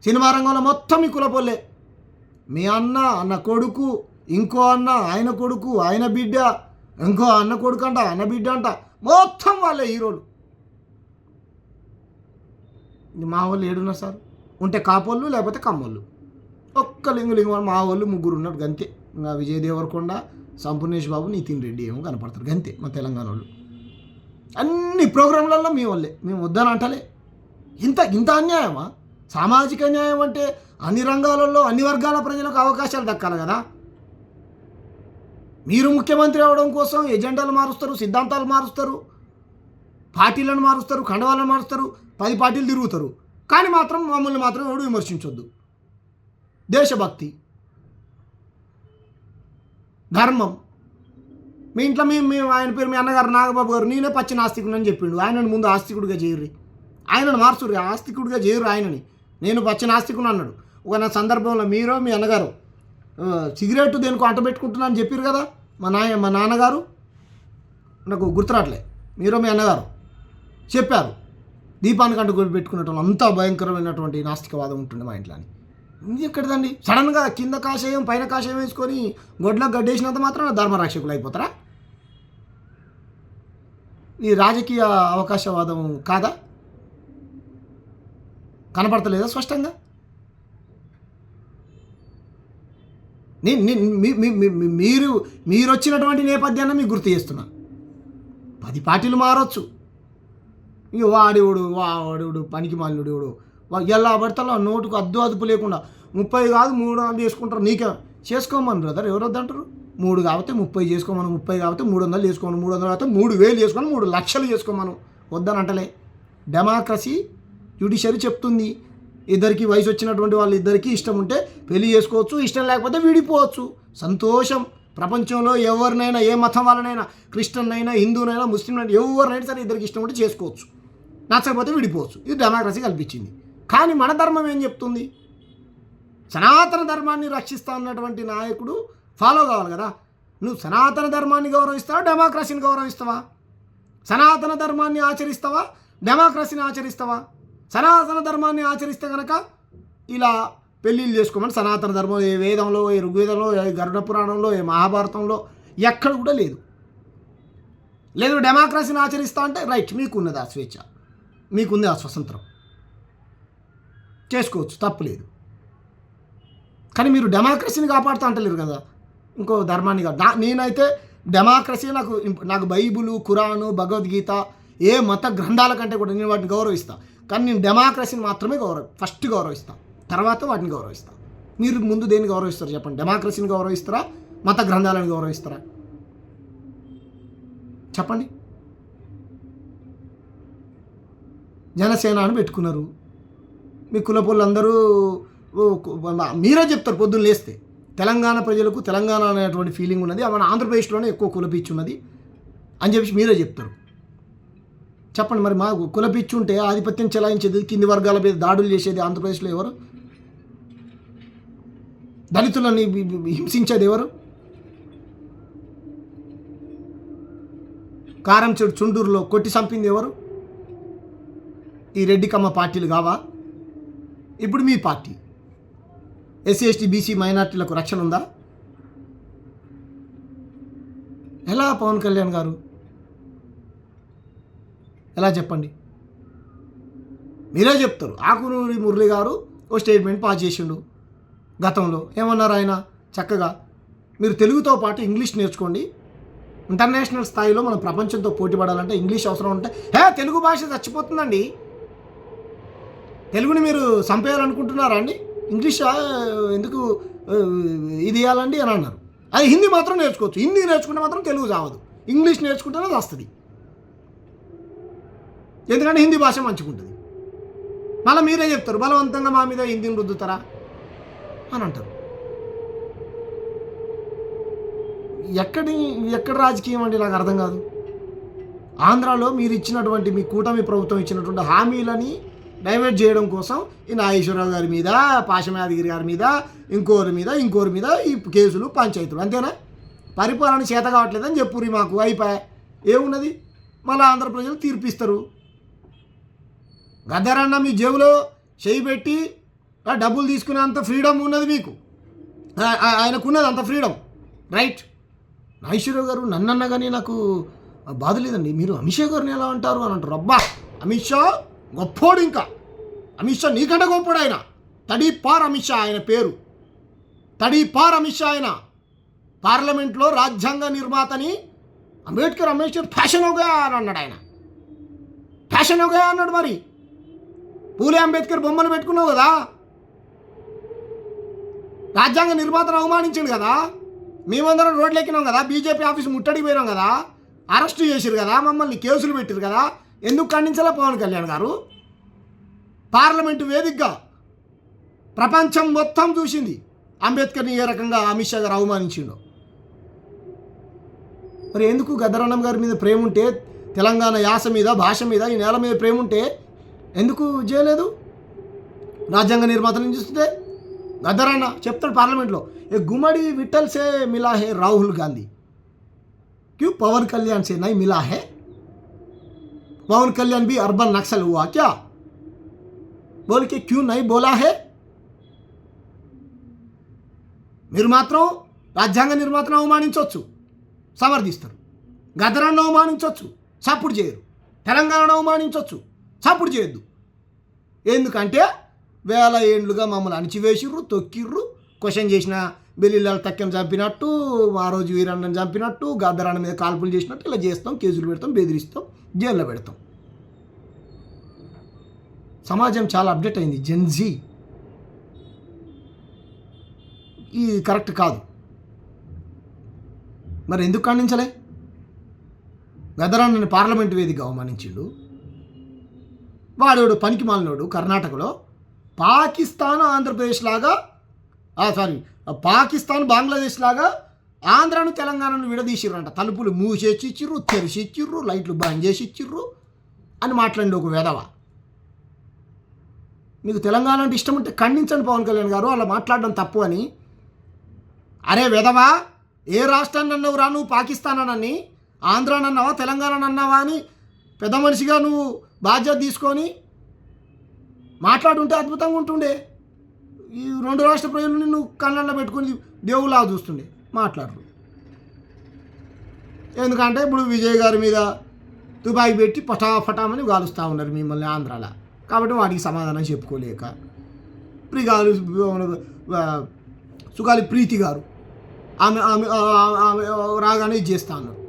S1: సినిమా రంగంలో మొత్తం మీ కులపోలే. మీ అన్న కొడుకు, ఇంకో అన్న, ఆయన కొడుకు, ఆయన బిడ్డ, ఇంకో అన్న కొడుకు అంట, అన్న బిడ్డ అంట, మొత్తం వాళ్ళే హీరోలు. మా వాళ్ళు ఏడున్నారు సార్? ఉంటే కాపోళ్ళు, లేకపోతే కమ్మోళ్ళు. ఒక్క లింగు మా వాళ్ళు 3 ఉన్నట్టు గంతే. ఇంకా విజయ్ దేవరకొండ, సంపూర్ణేష్ బాబు, నితిన్ రెడ్డి ఏమో కనపడతారు గంతే మా తెలంగాణ వాళ్ళు. అన్ని ప్రోగ్రాంలలో మీ వాళ్ళే. మేము వద్దని అంటలే. ఇంత అన్యాయమా? సామాజిక న్యాయం అంటే అన్ని రంగాలలో అన్ని వర్గాల ప్రజలకు అవకాశాలు దక్కాలి కదా. మీరు ముఖ్యమంత్రి అవ్వడం కోసం ఎజెండాలు మారుస్తారు, సిద్ధాంతాలు మారుస్తారు, పార్టీలను మారుస్తారు, ఖండవాలను మారుస్తారు, 10 పార్టీలు తిరుగుతారు. కానీ మాత్రం మమ్మల్ని మాత్రం ఎవడు విమర్శించొద్దు. దేశభక్తి, ధర్మం. మీ ఇంట్లో మేము ఆయన పేరు మీ అన్నగారు నాగబాబు గారు నేనే పచ్చి నాస్తికుడు అని చెప్పిండు. ఆయనను ముందు ఆస్తికుడిగా చేయరు, ఆయనను మార్చురు, ఆస్తికుడిగా చేయరు ఆయనని. నేను పచ్చి నాస్తికుడు అన్నాడు. ఒక నా సందర్భంలో మీరో మీ అన్నగారు సిగరెట్ దేనికో అంట పెట్టుకుంటున్నా అని చెప్పారు కదా మా నాన్నగారు, నాకు గుర్తురాట్లే. మీరో మీ అన్నగారు చెప్పారు దీపానికి అంట పెట్టుకునేటోళ్ళు అంతా భయంకరమైనటువంటి నాస్తికవాదం ఉంటుంది మా ఇంట్లో అని. ఇది ఎక్కడిదండి? సడన్గా కింద కాషాయం పైన కాషాయం వేసుకొని గొడ్లకు గడ్డేసినంత మాత్రం ధర్మరక్షకులు అయిపోతారా? ఈ రాజకీయ అవకాశవాదం కాదా? కనపడతలేదా స్పష్టంగా? మీరు వచ్చినటువంటి నేపథ్యాన్ని మీకు గుర్తు చేస్తున్నా. 10 పార్టీలు మారొచ్చు. ఇక వాడేవుడు పనికి మాలినుడు ఎలా పడతాలో నోటుకు అదుపు లేకుండా 30 కాదు 300 చేసుకుంటారు. నీకే చేసుకోమని బ్రదర్, ఎవరు వద్దంటారు? 3 కాబట్టి 30 చేసుకోమను, 30 కాబట్టి 300 చేసుకోమను, 300 కాబట్టి 3000 చేసుకొని 3 లక్షలు చేసుకోమను. వద్దని అంటలే. డెమోక్రసీ జ్యుడిషియరీ చెప్తుంది, ఇద్దరికి వయసు వచ్చినటువంటి వాళ్ళు ఇద్దరికి ఇష్టం ఉంటే పెళ్లి చేసుకోవచ్చు, ఇష్టం లేకపోతే విడిపోవచ్చు. సంతోషం. ప్రపంచంలో ఎవరినైనా, ఏ మతం వాళ్ళనైనా, క్రిస్టియన్ అయినా, హిందూనైనా, ముస్లిం అయినా, ఎవరినైనా సరే ఇద్దరికి ఇష్టం ఉంటే చేసుకోవచ్చు, నచ్చకపోతే విడిపోవచ్చు. ఇది డెమోక్రసీ కల్పించింది. కానీ మన ధర్మం ఏం చెప్తుంది? సనాతన ధర్మాన్ని రక్షిస్తా ఉన్నటువంటి నాయకుడు ఫాలో కావాలి కదా. నువ్వు సనాతన ధర్మాన్ని గౌరవిస్తావా, డెమోక్రసీని గౌరవిస్తావా? సనాతన ధర్మాన్ని ఆచరిస్తావా, డెమోక్రసీని ఆచరిస్తావా? సనాతన ధర్మాన్ని ఆచరిస్తే కనుక ఇలా పెళ్ళిళ్ళు చేసుకోమని సనాతన ధర్మం ఏ వేదంలో, ఏ ఋగ్వేదంలో, ఏ గరుడ పురాణంలో, ఏ మహాభారతంలో ఎక్కడ కూడా లేదు. డెమోక్రసీని ఆచరిస్తా అంటే రైట్, మీకున్నది ఆ స్వేచ్ఛ, మీకుంది ఆ స్వతంత్రం, చేసుకోవచ్చు, తప్పులేదు. కానీ మీరు డెమోక్రసీని కాపాడుతూ అంటలేరు కదా, ఇంకో ధర్మాన్ని కాదు. నేనైతే డెమోక్రసీ నాకు బైబులు, ఖురాను, భగవద్గీత, ఏ మత గ్రంథాల కంటే కూడా నేను వాటిని గౌరవిస్తాను. కానీ నేను డెమోక్రసీని మాత్రమే ఫస్ట్ గౌరవిస్తాను, తర్వాత వాటిని గౌరవిస్తాను. మీరు ముందు దేన్ని గౌరవిస్తారు చెప్పండి? డెమోక్రసీని గౌరవిస్తారా, మత గ్రంథాలను గౌరవిస్తారా? చెప్పండి. జనసేన అని పెట్టుకున్నారు. మీ కులపోళ్ళందరూ మీరే చెప్తారు పొద్దున్న లేస్తే తెలంగాణ ప్రజలకు తెలంగాణ అనేటువంటి ఫీలింగ్ ఉన్నది, మన ఆంధ్రప్రదేశ్లోనే ఎక్కువ కులపిచ్చి ఉన్నది అని చెప్పి మీరే చెప్తారు. చెప్పండి మరి, మా కులపిచ్చి ఉంటే ఆధిపత్యం చెలాయించేది, కింది వర్గాల మీద దాడులు చేసేది ఆంధ్రప్రదేశ్లో ఎవరు? దళితులని హింసించేది ఎవరు? కారంచేడు చుండూరులో కొట్టి చంపింది ఎవరు? ఈ రెడ్డి కమ్మ పార్టీలు కావా? ఇప్పుడు మీ పార్టీ ఎస్సీ ఎస్టీ బీసీ మైనార్టీలకు రక్షణ ఉందా? ఎలా పవన్ కళ్యాణ్ గారు ఎలా చెప్పండి? మీరే చెప్తారు. ఆకునూరి మురళి గారు ఓ స్టేట్మెంట్ పాస్ చేసిండు గతంలో. ఏమన్నారు ఆయన? చక్కగా మీరు తెలుగుతో పాటు ఇంగ్లీష్ నేర్చుకోండి, ఇంటర్నేషనల్ స్థాయిలో మనం ప్రపంచంతో పోటీ పడాలంటే ఇంగ్లీష్ అవసరం ఉంటే తెలుగు భాష చచ్చిపోతుందండి. తెలుగుని మీరు చంపేయాలనుకుంటున్నారా అండి? ఇంగ్లీష్ ఎందుకు ఇది ఇవ్వాలండి అని అన్నారు. అది హిందీ మాత్రం నేర్చుకోవచ్చు. హిందీ నేర్చుకుంటే మాత్రం తెలుగు చావదు. ఇంగ్లీష్ నేర్చుకుంటేనే అది వస్తుంది. ఎందుకంటే హిందీ భాష మంచిగా ఉంటుంది. మళ్ళీ మీరే చెప్తారు బలవంతంగా మా మీద హిందీని రుద్దుతారా అని అంటారు. ఎక్కడ రాజకీయం అండి నాకు అర్థం కాదు. ఆంధ్రాలో మీరు ఇచ్చినటువంటి మీ కూటమి ప్రభుత్వం ఇచ్చినటువంటి హామీలని డైవర్ట్ చేయడం కోసం ఈ నాగేశ్వరరావు గారి మీద, పాశమయాదగిరి గారి మీద, ఇంకోరి మీద ఈ కేసులు, పంచాయతీలు, అంతేనా? పరిపాలన చేత కావట్లేదని చెప్పుర్రి మాకు, అయిపోయా. ఏమున్నది? మళ్ళీ ఆంధ్ర ప్రజలు తీర్పిస్తారు. గద్దరన్న మీ జేబులో చేయి పెట్టి డబ్బులు తీసుకునేంత ఫ్రీడమ్ ఉన్నది మీకు, ఆయనకున్నది అంత ఫ్రీడమ్, రైట్? నాగేశ్వరరావు గారు నన్నన్న కానీ నాకు బాధ లేదండి. మీరు అమిత్ షా గారిని ఎలా అంటారు అని అంటారు. అబ్బా, అమిత్ షా గొప్పోడు. ఇంకా అమిత్ షా నీకంటే గొప్పోడు. ఆయన తడీపార్ అమిత్ షా, ఆయన పేరు తడీపార్ అమిత్ షా. ఆయన పార్లమెంట్లో రాజ్యాంగ నిర్మాతని అంబేద్కర్ ఫ్యాషన్ అవుగా అని అన్నాడు. ఆయన ఫ్యాషన్ అవుగా అన్నాడు. మరి పూలే అంబేద్కర్ బొమ్మలు పెట్టుకున్నావు కదా, రాజ్యాంగ నిర్మాతను అవమానించాడు కదా, మేమందరం రోడ్లు ఎక్కినాం కదా, బీజేపీ ఆఫీస్ ముట్టడికి పోయినాం కదా, అరెస్టు చేశారు కదా, మమ్మల్ని కేసులు పెట్టారు కదా. ఎందుకు ఖండించాలా పవన్ కళ్యాణ్ గారు? పార్లమెంటు వేదికగా ప్రపంచం మొత్తం చూసింది అంబేద్కర్ని ఏ రకంగా అమిత్ షా గారు అవమానించిండో. మరి ఎందుకు గద్దరన్నం గారి మీద ప్రేమ ఉంటే, తెలంగాణ యాస మీద, భాష మీద, ఈ నేల మీద ప్రేమ ఉంటే ఎందుకు చేయలేదు? రాజ్యాంగ నిర్మాతను చూస్తే గద్దరన్న చెప్తాడు పార్లమెంట్లో, ఏ గుమ్మడి విఠల్ సే మిలా హే రాహుల్ గాంధీ, क्यों पवन कल्याण से नहीं मिला है? पवन कल्याण भी अर्बन नक्सल हुआ क्या? बोल के क्यों नहीं बोला है? మీరు మాత్రం రాజ్యాంగ నిర్మాతను అవమానించవచ్చు, సమర్థిస్తారు. గద్దరನ್ನು అవమానించవచ్చు, సపోర్ట్ చేయరు. తెలంగాణను అవమానించవచ్చు, సపోర్ట్ చేయొద్దు. ఎందుకంటే వేల ఏండ్లుగా మమ్మల్ని అణిచివేసిర్రు, తొక్కిర్రు. క్వశ్చన్ చేసిన బెల్లిలాల్ తక్కెను చంపినట్టు, ఆ రోజు వీరన్నను చంపినట్టు, గద్దరన్న మీద కాల్పులు చేసినట్టు ఇలా చేస్తాం, కేసులు పెడతాం, బెదిరిస్తాం, జైల్లో పెడతాం. సమాజం చాలా అప్డేట్ అయింది. జెన్జీ ఇది కరెక్ట్ కాదు. మరి ఎందుకు ఖండించలే? గద్దరన్నని పార్లమెంటు వేదికగా అవమానించిండు. వాడోడు పనికి మాలినోడు కర్ణాటకలో పాకిస్తాన్ ఆంధ్రప్రదేశ్ లాగా, పాకిస్తాన్ బంగ్లాదేశ్ లాగా ఆంధ్రాను తెలంగాణను విడదీసిర్రంట. తలుపులు మూసేసి ఇచ్చిర్రు, తెరిచి ఇచ్చిర్రు, లైట్లు బంద్ చేసి ఇచ్చిర్రు అని మాట్లాడి ఒక వెధవ. మీకు తెలంగాణ అంటే ఇష్టం ఉంటే ఖండించండి పవన్ కళ్యాణ్ గారు, అలా మాట్లాడడం తప్పు అని. అరే వెధవా, ఏ రాష్ట్రాన్ని అన్నావు రా నువ్వు? పాకిస్తాన్ అనని, ఆంధ్రాని అన్నావా, తెలంగాణ అన్నావా అని పెద్ద మనిషిగా నువ్వు బాధ్యత తీసుకొని మాట్లాడుంటే అద్భుతంగా ఉంటుండే. ఈ రెండు రాష్ట్ర ప్రజలు నిన్ను కళ్ళల్లో పెట్టుకుని దేవులా చూస్తుండే. మాట్లాడరు. ఎందుకంటే ఇప్పుడు విజయ్ గారి మీద తుపాయి పెట్టి పటామని గాలుస్తూ ఉన్నారు మిమ్మల్ని ఆంధ్రాలో. కాబట్టి వాటికి సమాధానం చెప్పుకోలేక సుగాలి ప్రీతి గారు ఆమె ఆమె ఆమె రాగానే ఇది చేస్తా ఉన్నారు.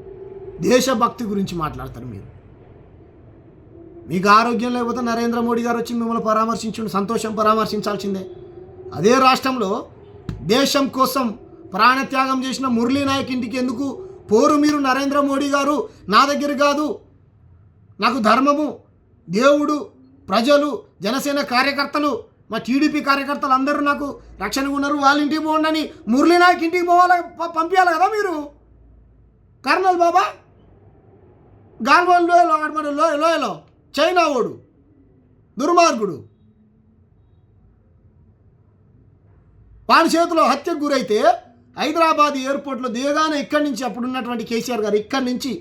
S1: దేశభక్తి గురించి మాట్లాడతారు మీరు. మీకు ఆరోగ్యం లేకపోతే నరేంద్ర మోడీ గారు వచ్చి మిమ్మల్ని పరామర్శించండి, సంతోషం, పరామర్శించాల్సిందే. అదే రాష్ట్రంలో దేశం కోసం ప్రాణత్యాగం చేసిన మురళీ నాయక్ ఇంటికి ఎందుకు పోరు మీరు? నరేంద్ర మోడీ గారు నా దగ్గర కాదు, నాకు ధర్మము, దేవుడు, ప్రజలు, జనసేన కార్యకర్తలు, మా టీడీపీ కార్యకర్తలు అందరూ నాకు రక్షణగా ఉన్నారు, వాళ్ళ ఇంటికి పోండి అని మురళీ నాయక్ ఇంటికి పోవాలి, పంపించాలి కదా మీరు. కర్నల్ బాబా గాల్వాన్ లోయలో చైనా ఓడు దుర్మార్గుడు వాడి చేతిలో హత్యకు గురైతే హైదరాబాద్ ఎయిర్పోర్ట్లో దిగగానే ఇక్కడి నుంచి అప్పుడున్నటువంటి కేసీఆర్ గారు ఇక్కడి నుంచి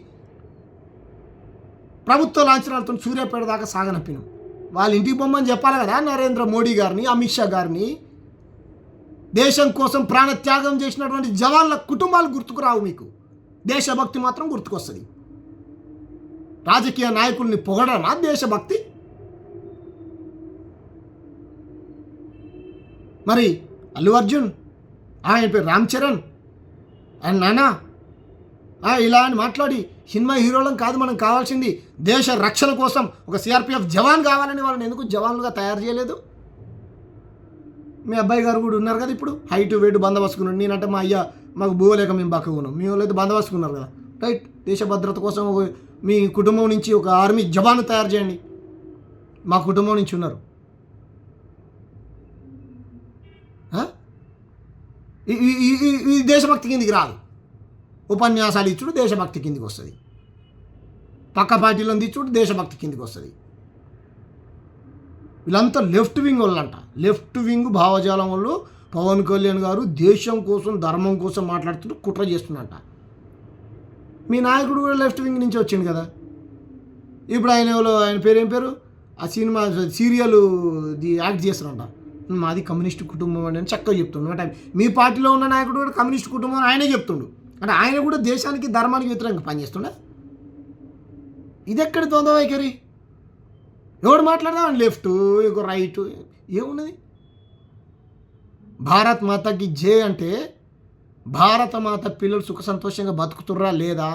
S1: ప్రభుత్వ లాంఛనాలతో సూర్యాపేట దాకా సాగనంపినాం. వాళ్ళ ఇంటికి బొమ్మని చెప్పాలి కదా నరేంద్ర మోడీ గారిని, అమిత్ షా గారిని. దేశం కోసం ప్రాణత్యాగం చేసినటువంటి జవాన్ల కుటుంబాలు గుర్తుకు రావు మీకు, దేశభక్తి మాత్రం గుర్తుకొస్తుంది. రాజకీయ నాయకుల్ని పొగడమా దేశభక్తి? మరి అల్లు అర్జున్, ఆయన పేరు రామ్ చరణ్, ఆయన నానా ఇలా అని మాట్లాడి సినిమా హీరోలం కాదు మనం కావాల్సింది, దేశ రక్షణ కోసం ఒక సిఆర్పిఎఫ్ జవాన్ కావాలని వాళ్ళని ఎందుకు జవాన్లుగా తయారు చేయలేదు? మీ అబ్బాయి గారు కూడా ఉన్నారు కదా ఇప్పుడు, హైట్ వెయిట్ బందోబస్తుకున్నాడు. నేనంటే మా అయ్య మాకు బోలేక మేము పక్కకు ఉన్నాం, మీ వాళ్ళు అయితే బందోబస్తుకున్నారు కదా, రైట్. దేశ భద్రత కోసం మీ కుటుంబం నుంచి ఒక ఆర్మీ జవాను తయారు చేయండి. మా కుటుంబం నుంచి ఉన్నారు. ఈ దేశభక్తి కిందికి రాదు. ఉపన్యాసాలు ఇచ్చుడు దేశభక్తి కిందికి వస్తుంది, పక్క పార్టీలను ఇచ్చుడు దేశభక్తి కిందికి వస్తుంది. వీళ్ళంతా లెఫ్ట్ వింగ్ వాళ్ళంట, లెఫ్ట్ వింగ్ భావజాలం వాళ్ళు. పవన్ కళ్యాణ్ గారు దేశం కోసం ధర్మం కోసం మాట్లాడుతుంటూ కుట్ర చేస్తున్నట్ట. మీ నాయకుడు కూడా లెఫ్ట్ వింగ్ నుంచి వచ్చింది కదా. ఇప్పుడు ఆయన పేరు ఏం పేరు, ఆ సినిమా సీరియల్ యాక్ట్ చేస్తారంట. మాది కమ్యూనిస్ట్ కుటుంబం అని చక్కగా చెప్తుండు. అంటే మీ పార్టీలో ఉన్న నాయకుడు కూడా కమ్యూనిస్ట్ కుటుంబం అని ఆయనే చెప్తుండు. అంటే ఆయన కూడా దేశానికి ధర్మానికి వ్యతిరేకంగా పనిచేస్తుండే. ఇది ఎక్కడ ద్వంద్వ వైఖరి? ఎవడు మాట్లాడదాం, లెఫ్ట్ ఇంకో రైట్ ఏమున్నది? భారత్ మాతకి జై అంటే భారత మాత పిల్లలు సుఖ సంతోషంగా బతుకుతుర్రా లేదా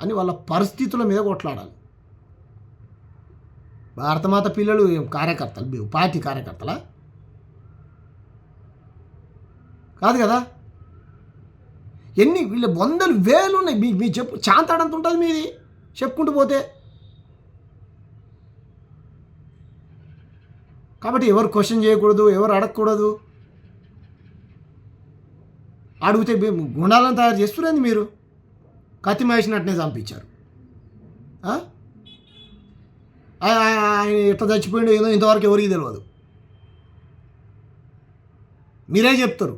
S1: అని వాళ్ళ పరిస్థితుల మీద కొట్లాడాలి. భారతమాత పిల్లలు కార్యకర్తలు, పార్టీ కార్యకర్తలా కాదు కదా. వీళ్ళ వందలు వేలు ఉన్నాయి. మీ చెప్పు చాంతాడంత ఉంటుంది మీది చెప్పుకుంటూ పోతే. కాబట్టి ఎవరు క్వశ్చన్ చేయకూడదు, ఎవరు అడగకూడదు. అడిగితే గుండాలను తయారు చేస్తున్నది మీరు. కత్తి మహేసినట్టునే చంపించారు. ఆయన ఎట్లా చచ్చిపోయిండో ఏదో ఇంతవరకు ఎవరికి తెలియదు. మీరే చెప్తారు,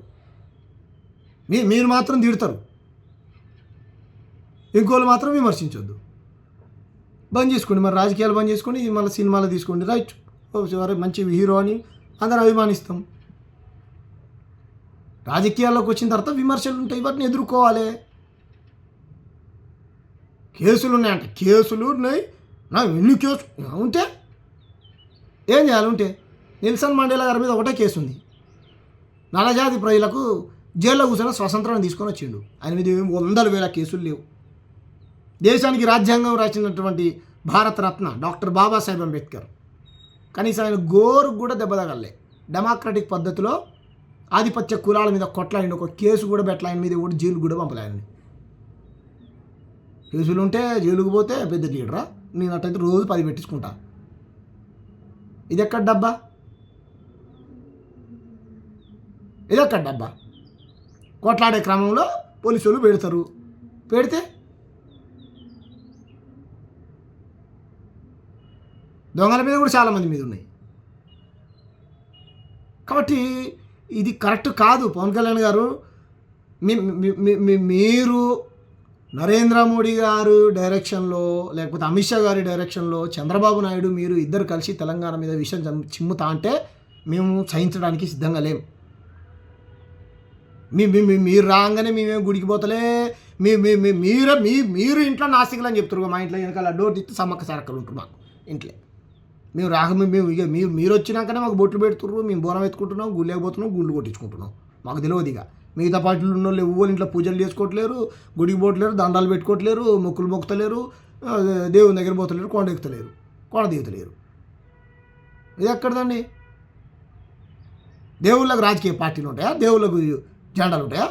S1: మీరు మాత్రం తిడతారు, ఇంకోళ్ళు మాత్రం విమర్శించొద్దు. బంద్ చేసుకోండి, మరి రాజకీయాలు బంద్ చేసుకోండి, మళ్ళీ సినిమాలు తీసుకోండి, రైట్. మంచి హీరో అని అందరూ అభిమానిస్తాం. రాజకీయాల్లోకి వచ్చిన తర్వాత విమర్శలు ఉంటాయి, వాటిని ఎదుర్కోవాలి. కేసులు ఉన్నాయంట, కేసులు ఉన్నాయి. ఎన్ని కేసు ఉంటే ఏం చేయాలి? ఉంటే నెల్సన్ మండేలా గారి మీద ఒకటే కేసు ఉంది. నల్లజాతి ప్రజలకు జైల్లో కూర్చొని స్వతంత్రాన్ని తీసుకొని వచ్చిండు. ఆయన మీద 100,000 కేసులు లేవు. దేశానికి రాజ్యాంగం రాసినటువంటి భారతరత్న డాక్టర్ బాబాసాహెబ్ అంబేద్కర్ కనీసం ఆయన గోరు కూడా దెబ్బ తగలే. డెమోక్రటిక్ పద్ధతిలో ఆధిపత్య కులాల మీద కొట్లాడిన ఒక కేసు కూడా పెట్టలే. ఆయన మీద కూడా జైలు కూడా పంపలే. ఆయన్ని కేసులు ఉంటే జైలుకు పోతే పెద్ద లీడరా? నేను అట్టయితే రోజు 10 పెట్టించుకుంటా. ఇది ఎక్కడ డబ్బా? ఇది ఎక్కడ డబ్బా? కొట్లాడే క్రమంలో పోలీసు వాళ్ళు పెడతారు. పెడితే దొంగల మీద కూడా చాలామంది మీద ఉన్నాయి. కాబట్టి ఇది కరెక్ట్ కాదు. పవన్ కళ్యాణ్ గారు మీరు నరేంద్ర మోడీ గారు డైరెక్షన్లో, లేకపోతే అమిత్ షా గారి డైరెక్షన్లో చంద్రబాబు నాయుడు మీరు ఇద్దరు కలిసి తెలంగాణ మీద విషయం చిమ్ముతా అంటే మేము సహించడానికి సిద్ధంగా లేం. మీరు రాగానే మేమేం గుడికి పోతలే, మీరు ఇంట్లో నాస్తికులు అని చెప్తారు. మా ఇంట్లో వెనకాల డోర్ తీస్తే సమ్మక్క సారక్కలు ఉంటారు మాకు ఇంట్లో. మేము మీరు వచ్చినాకనే మాకు బొట్లు పెడుతుర్రు, మేము బోనం ఎత్తుకుంటున్నాం, గుళ్ళేకపోతున్నాం, గుళ్ళు కొట్టించుకుంటున్నాం. మాకు తెలియదు. ఇక మిగతా పార్టీలు ఉన్న వాళ్ళు ఎవ్వరు ఇంట్లో పూజలు చేసుకోవట్లేరు, గుడికి పోవట్లేరు, దండాలు పెట్టుకోవట్లేరు, మొక్కులు మొక్కుతలేరు, దేవుని దగ్గర పోతలేరు, కొండ ఎక్కుతలేరు, కొండ దిగుతలేరు. ఇది ఎక్కడదండి? దేవుళ్ళకు రాజకీయ పార్టీలు ఉంటాయా? దేవుళ్ళకు జెండాలు ఉంటాయా?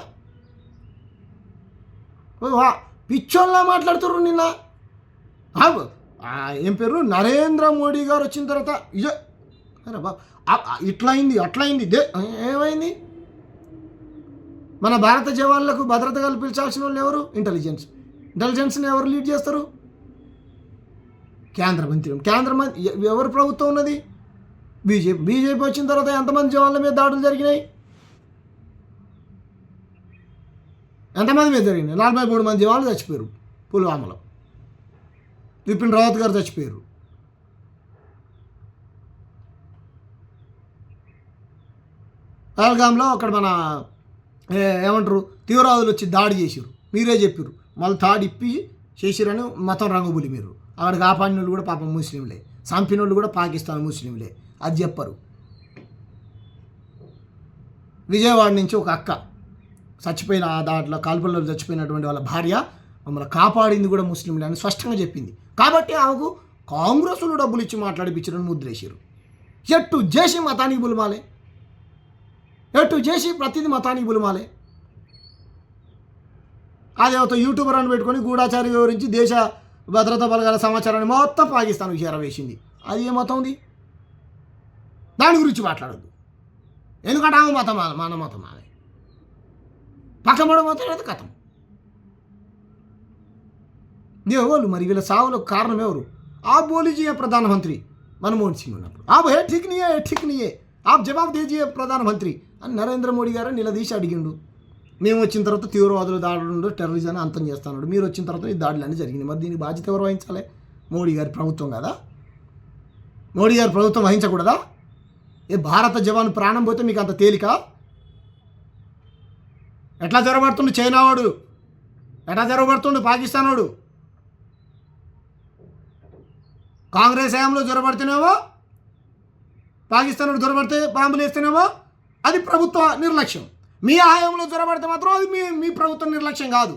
S1: పిచ్చోళ్ళ మాట్లాడుతుర్రు. నిన్న ఏం పేరు, నరేంద్ర మోడీ గారు వచ్చిన తర్వాత ఇదే అరే బా ఇట్లయింది అట్లయింది. ఏమైంది? మన భారత జవాన్లకు భద్రత కల్పించాల్సిన వాళ్ళు ఎవరు? ఇంటెలిజెన్స్ని ఎవరు లీడ్ చేస్తారు? కేంద్ర మంత్రి ఎవరు ప్రభుత్వం ఉన్నది? బీజేపీ వచ్చిన తర్వాత ఎంతమంది జవాన్ల మీద దాడులు జరిగినాయి? ఎంతమంది మీద జరిగినాయి? 43 మంది జవాన్లు చచ్చిపోయారు పుల్వామాలో. బిపిన్ రావత్ గారు చచ్చిపోయారు. పహల్గామ్లో అక్కడ మన ఏమంటారు తీవ్రవాదులు వచ్చి దాడి చేసారు. మీరే చెప్పారు, మళ్ళీ తాడు ఇప్పి చేసిరని మతం రంగుబులి. మీరు అక్కడ కాపాడిన వాళ్ళు కూడా పాపం ముస్లింలే, చంపిన వాళ్ళు కూడా పాకిస్తాన్ ముస్లింలే. అది చెప్పరు. విజయవాడ నుంచి ఒక అక్క చచ్చిపోయిన దాంట్లో కాల్పుల్లో చచ్చిపోయినటువంటి వాళ్ళ భార్య మమ్మల్ని కాపాడింది కూడా ముస్లింలే అని స్పష్టంగా చెప్పింది. కాబట్టి ఆమెకు కాంగ్రెస్లో డబ్బులు ఇచ్చి మాట్లాడిపించారని ముద్రేసారు. ఎట్టు చేసి మతానికి బులమాలే. ఎటు చేసి ప్రతిదీ మతానికి బులుమాలే. అదే ఒక యూట్యూబర్ అని పెట్టుకొని గూఢాచారి వివరించి దేశ భద్రతా బలగాల సమాచారాన్ని మొత్తం పాకిస్తాన్కి చేరవేసింది. అది ఏ మతం ఉంది? దాని గురించి మాట్లాడద్దు. ఎందుకంటే ఆమె మతం మన మతం ఆమె పక్కబడ మతం అయితే కథం. ఎవరు మరి వీళ్ళ సావులకు కారణం ఎవరు? आप बोल लीजिए प्रधानमंत्री मनमोहन सिंह ఉన్నప్పుడు आप है ठीक नहीं है ठीक नहीं है आप जवाब दीजिए प्रधानमंत्री అని నరేంద్ర మోడీ గారు నిలదీసి అడిగిండు. మేము వచ్చిన తర్వాత తీవ్రవాదులు దాడులు టెర్రరిజాన్ని అంతం చేస్తున్నాడు, మీరు వచ్చిన తర్వాత ఈ దాడులన్నీ జరిగినాయి, మరి దీనికి బాధ్యత ఎవరు వహించాలి? మోడీ గారి ప్రభుత్వం కదా? మోడీ గారి ప్రభుత్వం వహించకూడదా? ఏ భారత జవాన్ ప్రాణం పోతే మీకు అంత తేలిక? ఎట్లా జరగబడుతుండు చైనా వాడు, ఎట్లా జరగబడుతుండు పాకిస్తాన్ వాడు? కాంగ్రెస్ హయాంలో జ్వరపడితేనేమో పాకిస్తాన్ జ్వరపడితే బాంబులు వేస్తేనేమో అది ప్రభుత్వ నిర్లక్ష్యం, మీ హయాంలో జ్వరపడితే మాత్రం అది మీ ప్రభుత్వ నిర్లక్ష్యం కాదు,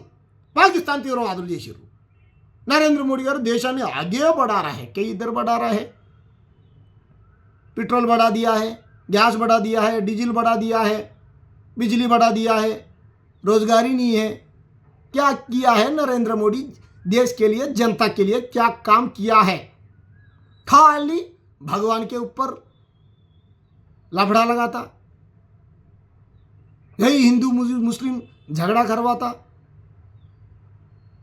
S1: పాకిస్తాన్ తీవ్రవాదులు చేశారు. నరేంద్ర మోడీ గారు దేశాన్ని ఆగే बढ़ा रहा है, कई इधर बढ़ा रहा है, पेट्रोल बढ़ा दिया है, गैस बढ़ा दिया है, डीजल बढ़ा दिया है, बिजली बढ़ा दिया है, रोजगार ही नहीं है. क्या किया है नरेंद्र मोदी देश के लिए, जनता के लिए क्या काम किया है? खाली भगवान के ऊपर लफड़ा लगाता, यही हिंदू मुस्लिम झगड़ा करवाता,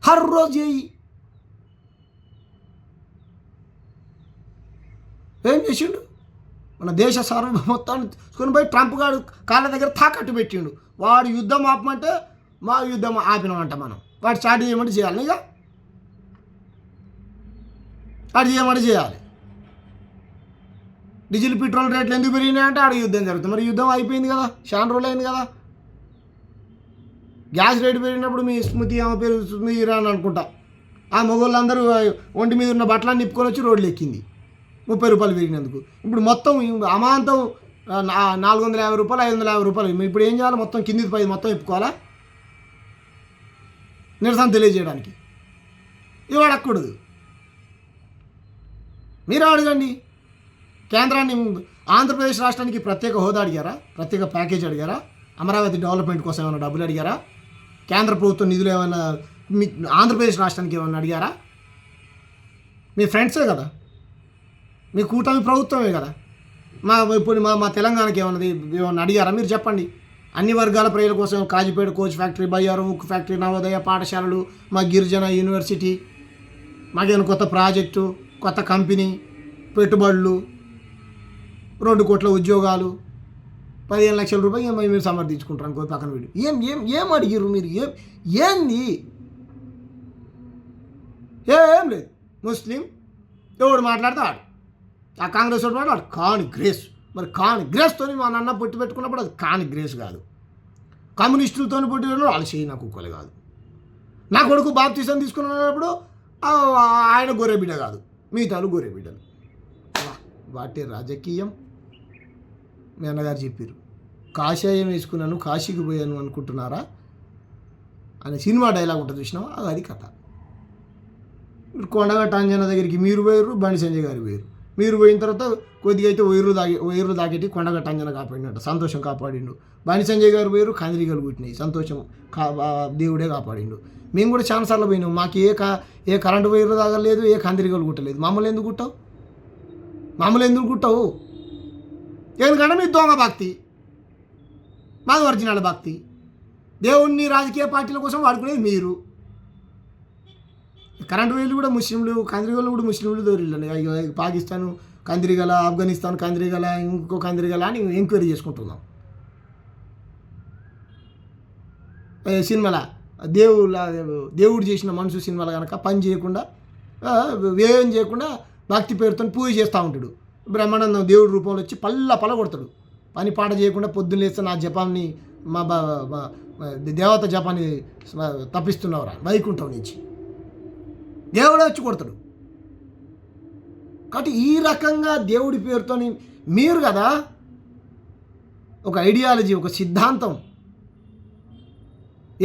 S1: हर रोज यही. ఏం చేసిండు? మన దేశ సార్వభౌమత్వాన్ని తీసుకొని పోయి ట్రంప్ గారు కాళ్ళ దగ్గర తాకట్టు పెట్టిండు. వాడు యుద్ధం ఆపమంటే మా యుద్ధం ఆపినామంట మనం, వాడు స్టార్ట్ చేయమంటే చేయాలి, ఇక వాడు చేయమంటే చేయాలి. డీజిల్ పెట్రోల్ రేట్లు ఎందుకు పెరిగినాయంటే ఆడ యుద్ధం జరుగుతుంది. మరి యుద్ధం అయిపోయింది కదా, చాలా రోజులు అయింది కదా. గ్యాస్ రేటు పెరిగినప్పుడు మీ స్మృతి ఆమె పేరు స్మృతి ఇరాన్ అనుకుంటా, ఆ మొగోళ్ళందరూ ఒంటి మీద ఉన్న బట్టలను నిప్పుకొని వచ్చి రోడ్లు ఎక్కింది 30 రూపాయలు పెరిగినందుకు. ఇప్పుడు మొత్తం అమాంతం 450 రూపాయలు 550 రూపాయలు. ఇప్పుడు ఏం చేయాలి? మొత్తం కిందికి పై మొత్తం ఇప్పుకోవాలా నిరసన తెలియజేయడానికి? ఇవి అడగకూడదు. మీరు అడగండి. కేంద్రాన్ని, ఆంధ్రప్రదేశ్ రాష్ట్రానికి ప్రత్యేక హోదా అడిగారా? ప్రత్యేక ప్యాకేజ్ అడిగారా? అమరావతి డెవలప్మెంట్ కోసం ఏమైనా డబ్బులు అడిగారా? కేంద్ర ప్రభుత్వం నిధులు ఏమైనా ఆంధ్రప్రదేశ్ రాష్ట్రానికి ఏమైనా అడిగారా? మీ ఫ్రెండ్సే కదా, మీ కూటమి ప్రభుత్వమే కదా. ఇప్పుడు మా తెలంగాణకి ఏమన్నా అడిగారా? మీరు చెప్పండి. అన్ని వర్గాల ప్రజల కోసం కాజీపేట కోచ్ ఫ్యాక్టరీ, బయ్యారం ఉక్కు ఫ్యాక్టరీ, నవోదయ పాఠశాలలు, మా గిరిజన యూనివర్సిటీ, మాకేమైనా కొత్త ప్రాజెక్టు, కొత్త కంపెనీ, పెట్టుబడులు, 2 కోట్ల ఉద్యోగాలు, 15 లక్షల రూపాయలు మీరు సమర్థించుకుంటారు అనుకో పక్కన వీడు. ఏం అడిగారు మీరు? ఏంది? ఏం లేదు. ముస్లిం ఎవడు మాట్లాడితే ఆడు, ఆ కాంగ్రెస్ వాడు మాట్లాడు కాంగ్రెస్. మరి కాంగ్రెస్తో మా నాన్న పొట్టి పెట్టుకున్నప్పుడు అది కాంగ్రెస్ కాదు, కమ్యూనిస్టులతో పొట్టి పెట్టినప్పుడు వాళ్ళు చేయి నాకు కుక్కలు కాదు. నా కొడుకు బాప్తీసం తీసుకున్నప్పుడు ఆయన గొర్రె బిడ్డ కాదు, మిగతాలు గొర్రె బిడ్డలు. వాటి రాజకీయం. మీ అన్నగారు చెప్పారు, కాషాయం వేసుకున్నాను కాశీకి పోయాను అనుకుంటున్నారా అనే సినిమా డైలాగ్ ఉంటుంది చూసినావా? అది కథ. మీరు కొండగట్ట అంజన దగ్గరికి మీరు పోయారు, బండి సంజయ్ గారు పోయారు. మీరు పోయిన తర్వాత కొద్దిగా అయితే ఒయ్యూరు దాకేటి కొండగట్ట అంజన కాపాడినట్టు సంతోషం కాపాడిండు. బండి సంజయ్ గారు పోయారు, కందిరీగలు పుట్టినాయి, సంతోషం దేవుడే కాపాడిండు. మేము కూడా చాలాసార్లు పోయినాం, మాకు ఏ కరెంటు వైర్లు తాగలేదు, ఏ కందిరీగలు కుట్టలేదు. మమ్మల్ని ఎందుకు కుట్టావు? ఎందుకంటే మీ దొంగ భక్తి, మాది ఒరిజినల్ భక్తి. దేవుణ్ణి రాజకీయ పార్టీల కోసం వాడుకునేది మీరు. కరెంటు వైర్లు కూడా ముస్లింలు, కందిరీగలు కూడా ముస్లింలు దొరికిల్లండి. పాకిస్తాను కందిరీగల, ఆఫ్ఘనిస్తాన్ కందిరీగల, ఇంకో కందిరీగల అని ఎంక్వైరీ చేసుకుంటున్నాం. సినిమాల దేవుడు చేసిన మనసు సినిమాలు కనుక పని చేయకుండా, వ్యయం చేయకుండా భక్తి పేరుతో పూజ చేస్తూ ఉంటాడు. బ్రహ్మానందం దేవుడి రూపంలో వచ్చి పల్ల కొడతాడు. పని పాట చేయకుండా పొద్దున్న లేస్తే నా జపాన్ని, మా దేవత జపాన్ని తప్పిస్తున్నవరా వైకుంఠం నుంచి దేవుడే వచ్చి కొడతాడు. కాబట్టి ఈ రకంగా దేవుడి పేరుతో మీరు కదా ఒక ఐడియాలజీ, ఒక సిద్ధాంతం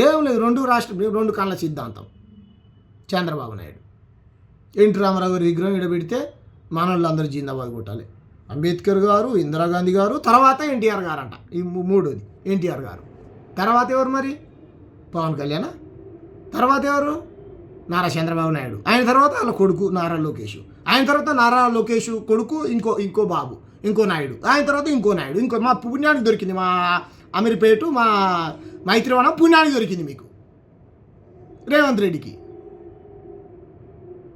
S1: ఏం లేదు. 2 కళ్ళ సిద్ధాంతం. చంద్రబాబు నాయుడు, ఎన్టీ రామారావు గారి విగ్రహం ఇడబెడితే మనోళ్ళు అందరూ జిందాబాద్ కొట్టాలి. అంబేద్కర్ గారు, ఇందిరాగాంధీ గారు, తర్వాత ఎన్టీఆర్ గారు అంట. ఈ మూడోది ఎన్టీఆర్ గారు. తర్వాత ఎవరు మరి? పవన్ కళ్యాణ్. తర్వాత ఎవరు? నారా చంద్రబాబు నాయుడు. ఆయన తర్వాత వాళ్ళ కొడుకు నారా లోకేష్. ఆయన తర్వాత నారా లోకేష్ కొడుకు ఇంకో బాబు, ఇంకో నాయుడు. ఆయన తర్వాత ఇంకో నాయుడు. మా పుణ్యానికి దొరికింది, మా అమీర్పేట, మా మైత్రివనం పుణ్యానికి దొరికింది. మీకు రేవంత్ రెడ్డికి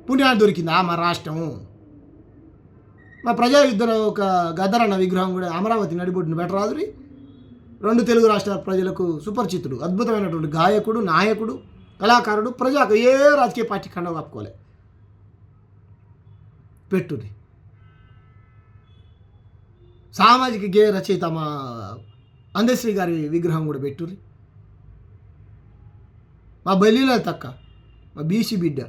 S1: పుణ్యానికి దొరికింది మా రాష్ట్రము. మా ప్రజాయుద్ధ ఒక గద్దరన్న విగ్రహం కూడా అమరావతి నడిబొడ్డున పెట్టరాదురి. 2 తెలుగు రాష్ట్రాల ప్రజలకు సుపరిచితుడు, అద్భుతమైనటువంటి గాయకుడు, నాయకుడు, కళాకారుడు, ఏ రాజకీయ పార్టీ కండవ కప్పుకోలే. పెట్టుది. సామాజిక గేయ రచయిత మా అందశ్రీ గారి విగ్రహం కూడా పెట్టుర్రి. మా బలిలో తక్క, మా బీసీ బిడ్డ,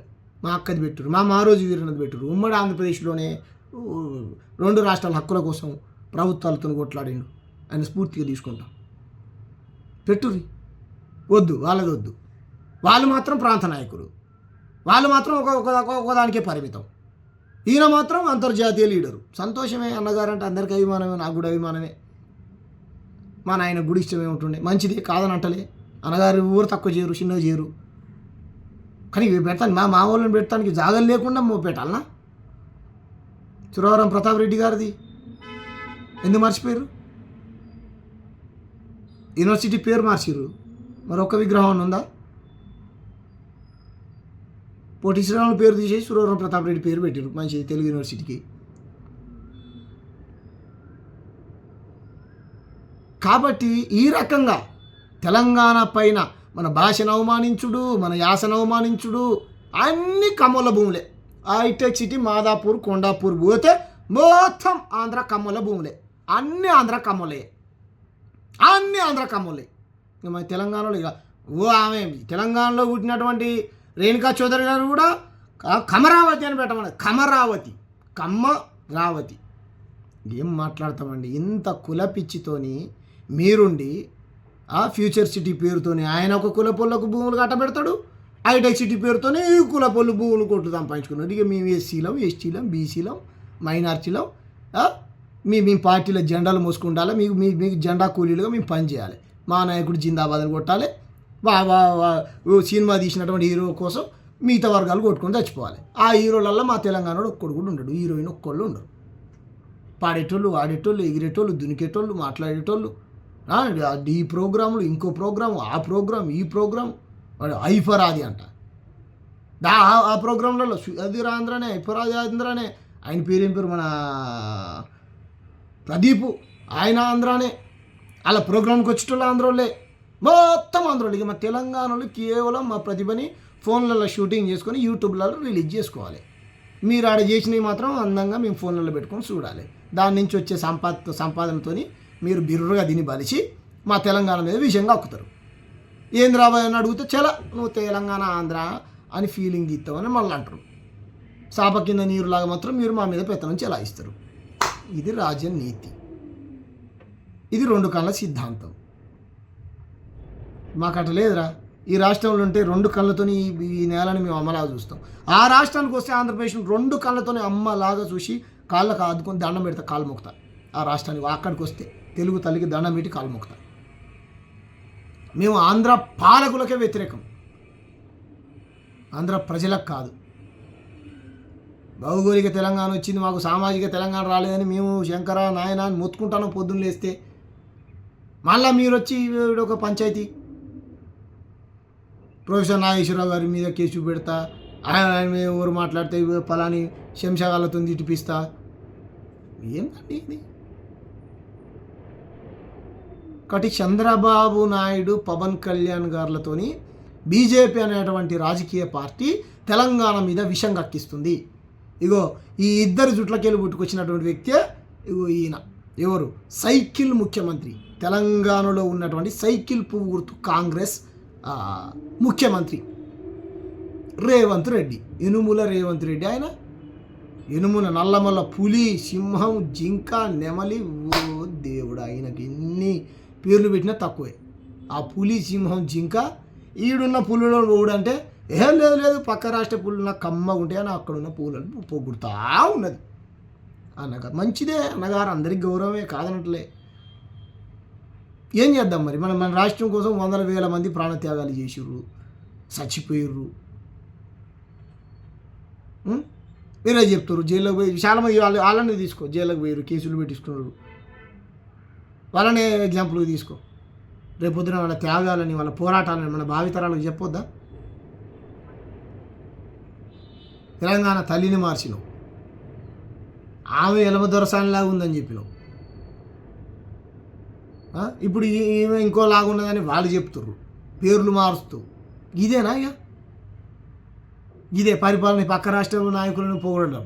S1: మా అక్కది పెట్టురు, మా మారోజు వీరన్నది పెట్టురు. ఉమ్మడి ఆంధ్రప్రదేశ్లోనే 2 రాష్ట్రాల హక్కుల కోసం ప్రభుత్వాలతో కొట్లాడిండు. ఆయన స్ఫూర్తిగా తీసుకుంటాం. పెట్టుర్రి. వద్దు, వాళ్ళది వద్దు. వాళ్ళు మాత్రం ప్రాంత నాయకులు, వాళ్ళు మాత్రం ఒకదానికే పరిమితం. ఈయన మాత్రం అంతర్జాతీయ లీడరు. సంతోషమే, అన్నగారంటే అందరికీ అభిమానమే, నాకు కూడా అభిమానమే. మా నాయన గుడి ఇష్టమే ఉంటుండే, మంచిది కాదని అంటలే. అన్నగారు ఊరు తక్కువ చేయరు, చిన్నగా చేయరు. కానీ ఇవి పెడతాను, మా వాళ్ళని పెడతానికి జాగలు లేకుండా పెట్టాలనా? సురవరం ప్రతాప్ రెడ్డి గారిది ఎందుకు మర్చిపోయారు? యూనివర్సిటీ పేరు మార్చిర్రు, మరొక విగ్రహం ఉందా? పొట్టి శ్రీరాములు పేరు తీసేసి సురవరం ప్రతాప్ రెడ్డి పేరు పెట్టారు, మంచిది తెలుగు యూనివర్సిటీకి. కాబట్టి ఈ రకంగా తెలంగాణ పైన మన భాషను అవమానించుడు, మన యాసను అవమానించుడు అన్ని కమ్మల భూములే. హైటెక్ సిటీ, మాదాపూర్, కొండాపూర్ పోతే మొత్తం ఆంధ్ర కమ్మల భూములే. అన్ని ఆంధ్ర కమ్మలే, అన్ని ఆంధ్ర కమ్మలే. ఇక మన తెలంగాణలో ఇక ఆమె తెలంగాణలో పుట్టినటువంటి రేణుకా చౌదరి గారు కూడా కమరావతి అని పెట్టమన్నారు. కమ్మరావతి. ఏం మాట్లాడతామండి? ఇంత కులపిచ్చితోని మీరుండి ఆ ఫ్యూచర్ సిటీ పేరుతోని ఆయన ఒక కులపొల్లకు భూములు కట్టబెడతాడు, హైటెక్ సిటీ పేరుతోనే ఈ కులపొల్లు భూములు కొట్టు సంపాదించుకున్నాడు. ఇక మేము ఎస్సీలం, ఎస్టీలం, బీసీలం, మైనార్టీలం, మీ పార్టీలో జెండాలు మోసుకుండాలి, మీకు జెండా కూలీలుగా మేము పనిచేయాలి, మా నాయకుడు జిందాబాద్ని కొట్టాలి, సినిమా తీసినటువంటి హీరో కోసం మిగతా వర్గాలు కొట్టుకొని చచ్చిపోవాలి. ఆ హీరోలల్లో మా తెలంగాణలో ఒక్కడు కూడా ఉండడు, హీరోయిన్ ఒక్కళ్ళు ఉండరు. పాడేటోళ్ళు, ఆడేటోళ్ళు, ఎగిరేటోళ్ళు, దునికేటోళ్ళు, మాట్లాడేటోళ్ళు, ఈ ప్రోగ్రాములు, ఇంకో ప్రోగ్రాము, ఆ ప్రోగ్రామ్, ఈ ప్రోగ్రామ్, వాడు ఐఫరాది అంట. ఆ ప్రోగ్రాంలలో సుధీర్ ఆంధ్రనే, ఐఫరాది ఆంధ్రనే. ఆయన పేరేం పేరు? మన ప్రదీపు, ఆయన ఆంధ్రానే. అలా ప్రోగ్రాంకి వచ్చేటోళ్ళు ఆంధ్రోళ్ళే, మొత్తం ఆంధ్రోళ్ళు. ఇక మా తెలంగాణలో కేవలం మా ప్రతిభని ఫోన్లలో షూటింగ్ చేసుకొని యూట్యూబ్లలో రిలీజ్ చేసుకోవాలి. మీరు ఆడ చేసినవి మాత్రం అందంగా మేము ఫోన్లలో పెట్టుకొని చూడాలి. దాని నుంచి వచ్చే సంపాదనతో మీరు బిర్రుగా దీన్ని బలిచి మా తెలంగాణ మీద విషయంగా అక్కుతారు. ఏంది రాబోయే అని అడిగితే చాలా నువ్వు తెలంగాణ ఆంధ్ర అని ఫీలింగ్ ఇస్తావని మళ్ళీ అంటారు. సాప కింద నీరులాగా మాత్రం మీరు మా మీద పెత్తనం చెలాయిస్తారు. ఇది రాజనీతి, ఇది 2 కళ్ళ సిద్ధాంతం. మాకు అట్లా లేదురా. ఈ రాష్ట్రంలో ఉంటే 2 కళ్ళతో ఈ నేలని మేము అమ్మలాగా చూస్తాం. ఆ రాష్ట్రానికి వస్తే ఆంధ్రప్రదేశ్ 2 కళ్ళతోనే అమ్మలాగా చూసి కాళ్ళకు ఆదుకొని దండం పెడతా, కాలు మొక్కుతా. ఆ రాష్ట్రానికి అక్కడికి వస్తే తెలుగు తల్లికి దండం పెట్టి కాలు మొక్కుతా. మేము ఆంధ్ర పాలకులకే వ్యతిరేకం, ఆంధ్ర ప్రజలకు కాదు. భౌగోళిక తెలంగాణ వచ్చింది, మాకు సామాజిక తెలంగాణ రాలేదని మేము శంకర నాయన అని మొత్తుకుంటాను పొద్దున్న లేస్తే. మళ్ళీ మీరు వచ్చి ఒక పంచాయతీ ప్రొఫెసర్ నాగేశ్వరరావు గారి మీద కేసు పెడతా, ఆయన మీద ఎవరు మాట్లాడితే పలాని శంషాగాలతో తిట్టిపిస్తా. ఏంటండి ఇది? కాబట్టి చంద్రబాబు నాయుడు, పవన్ కళ్యాణ్ గారులతోని బీజేపీ అనేటువంటి రాజకీయ పార్టీ తెలంగాణ మీద విషం కక్కిస్తుంది. ఇగో ఈ ఇద్దరు జుట్లకెళ్ళి పుట్టుకొచ్చినటువంటి వ్యక్తే ఇగో ఈయన. ఎవరు? సైకిల్ ముఖ్యమంత్రి, తెలంగాణలో ఉన్నటువంటి సైకిల్ పువ్వు గుర్తు కాంగ్రెస్ ముఖ్యమంత్రి రేవంత్ రెడ్డి, యనుమల రేవంత్ రెడ్డి. ఆయన యనుమల, నల్లమల్ల, పులి, సింహం, జింక, నెమలి. ఓ దేవుడు, ఆయనకి ఎన్ని పేర్లు పెట్టినా తక్కువే. ఆ పులి, సింహం, జింక. ఈడున్న పులిలో ఓడంటే ఏం లేదు పక్క రాష్ట్ర పులులు నాకు కమ్మగా ఉంటాయి అని అక్కడున్న పూలను పొగుడుతూ ఉన్నది. అన్నగారు మంచిదే, అన్నగారు అందరికి గౌరవమే కాదనట్లే. ఏం చేద్దాం మరి, మన రాష్ట్రం కోసం వందల వేల మంది ప్రాణత్యాగాలు చేసిర్రు, చచ్చిపోయిర్రు. మీరే చెప్తారు జైల్లోకి పోయి చాలామంది వాళ్ళని తీసుకో, జైల్లోకి పోయారు, కేసులు పెట్టిస్తున్నారు, వాళ్ళనే ఎగ్జాంపుల్గా తీసుకో. రేపొద్దున వాళ్ళ త్యాగాలని వాళ్ళ పోరాటాలని మన భావితరాలకు చెప్పొద్దా? తెలంగాణ తల్లిని మార్చినావు, ఆమె ఎలమ దొరసానిలాగా ఉందని చెప్పినావు. ఇప్పుడు ఈమె ఇంకో లాగున్నదని వాళ్ళు చెప్తుర్రు, పేర్లు మారుస్తూ. ఇదేనా ఇక? ఇదే పరిపాలన పక్క రాష్ట్రంలో నాయకులను పొగడడం?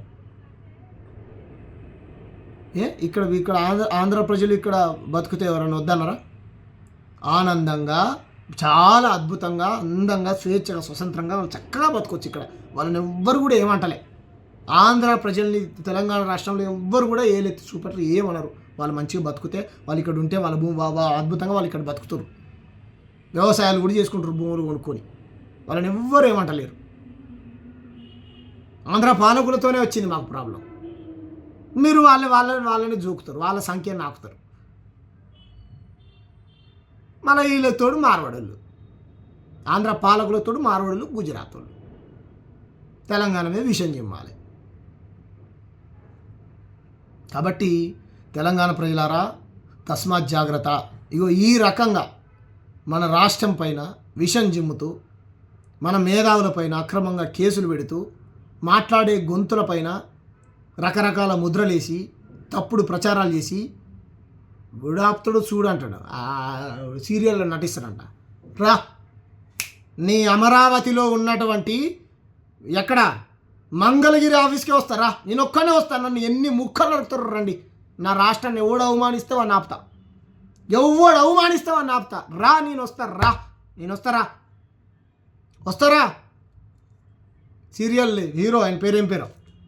S1: ఇక్కడ ఇక్కడ ఆంధ్ర ప్రజలు ఇక్కడ బతుకుతే ఎవరన్నా వద్దన్నారా? ఆనందంగా, చాలా అద్భుతంగా, అందంగా, స్వేచ్ఛగా, స్వతంత్రంగా వాళ్ళు చక్కగా బతకొచ్చు ఇక్కడ. వాళ్ళని ఎవ్వరు కూడా ఏమంటలే. ఆంధ్ర ప్రజల్ని తెలంగాణ రాష్ట్రంలో ఎవ్వరు కూడా ఏలెత్తి చూపట్లు ఏమనరు. వాళ్ళు మంచిగా బతుకుతే, వాళ్ళు ఇక్కడ ఉంటే వాళ్ళ భూమి అద్భుతంగా వాళ్ళు ఇక్కడ బతుకుతారు, వ్యవసాయాలు కూడా చేసుకుంటారు భూములు కొనుక్కొని. వాళ్ళని ఎవ్వరు ఏమంటలేరు. ఆంధ్ర పాలకులతోనే వచ్చింది మాకు ప్రాబ్లం. మీరు వాళ్ళని జూకుతారు, వాళ్ళ సంఖ్యను నాకుతారు. మన వీళ్ళతోడు మార్వాడోళ్ళు, ఆంధ్ర పాలకులతోడు మార్వాడోళ్ళు, గుజరాత్ వాళ్ళు తెలంగాణ మీద విషయం చెప్పాలి. కాబట్టి తెలంగాణ ప్రజలారా, తస్మాత్ జాగ్రత్త. ఇగో ఈ రకంగా మన రాష్ట్రం పైన విషం జిమ్ముతూ, మన మేధావులపైన అక్రమంగా కేసులు పెడుతూ, మాట్లాడే గొంతులపైన రకరకాల ముద్రలేసి, తప్పుడు ప్రచారాలు చేసి, గుడాప్తుడు చూడంటాడు, సీరియల్లో నటిస్తాడంట. రా, నీ అమరావతిలో ఉన్నటువంటి ఎక్కడ మంగళగిరి ఆఫీస్కే వస్తారా, నేను ఒక్కనే వస్తాను, నన్ను ఎన్ని ముక్కలు నడుపుతారు రండి. నా రాష్ట్రాన్ని ఎవడు అవమానిస్తే వాడిని ఆపుతా, ఎవడు అవమానిస్తే వాడిని ఆపుతా. రా, నేను వస్తారా వస్తారా. సీరియల్ హీరో, ఆయన పేరేం పేరు,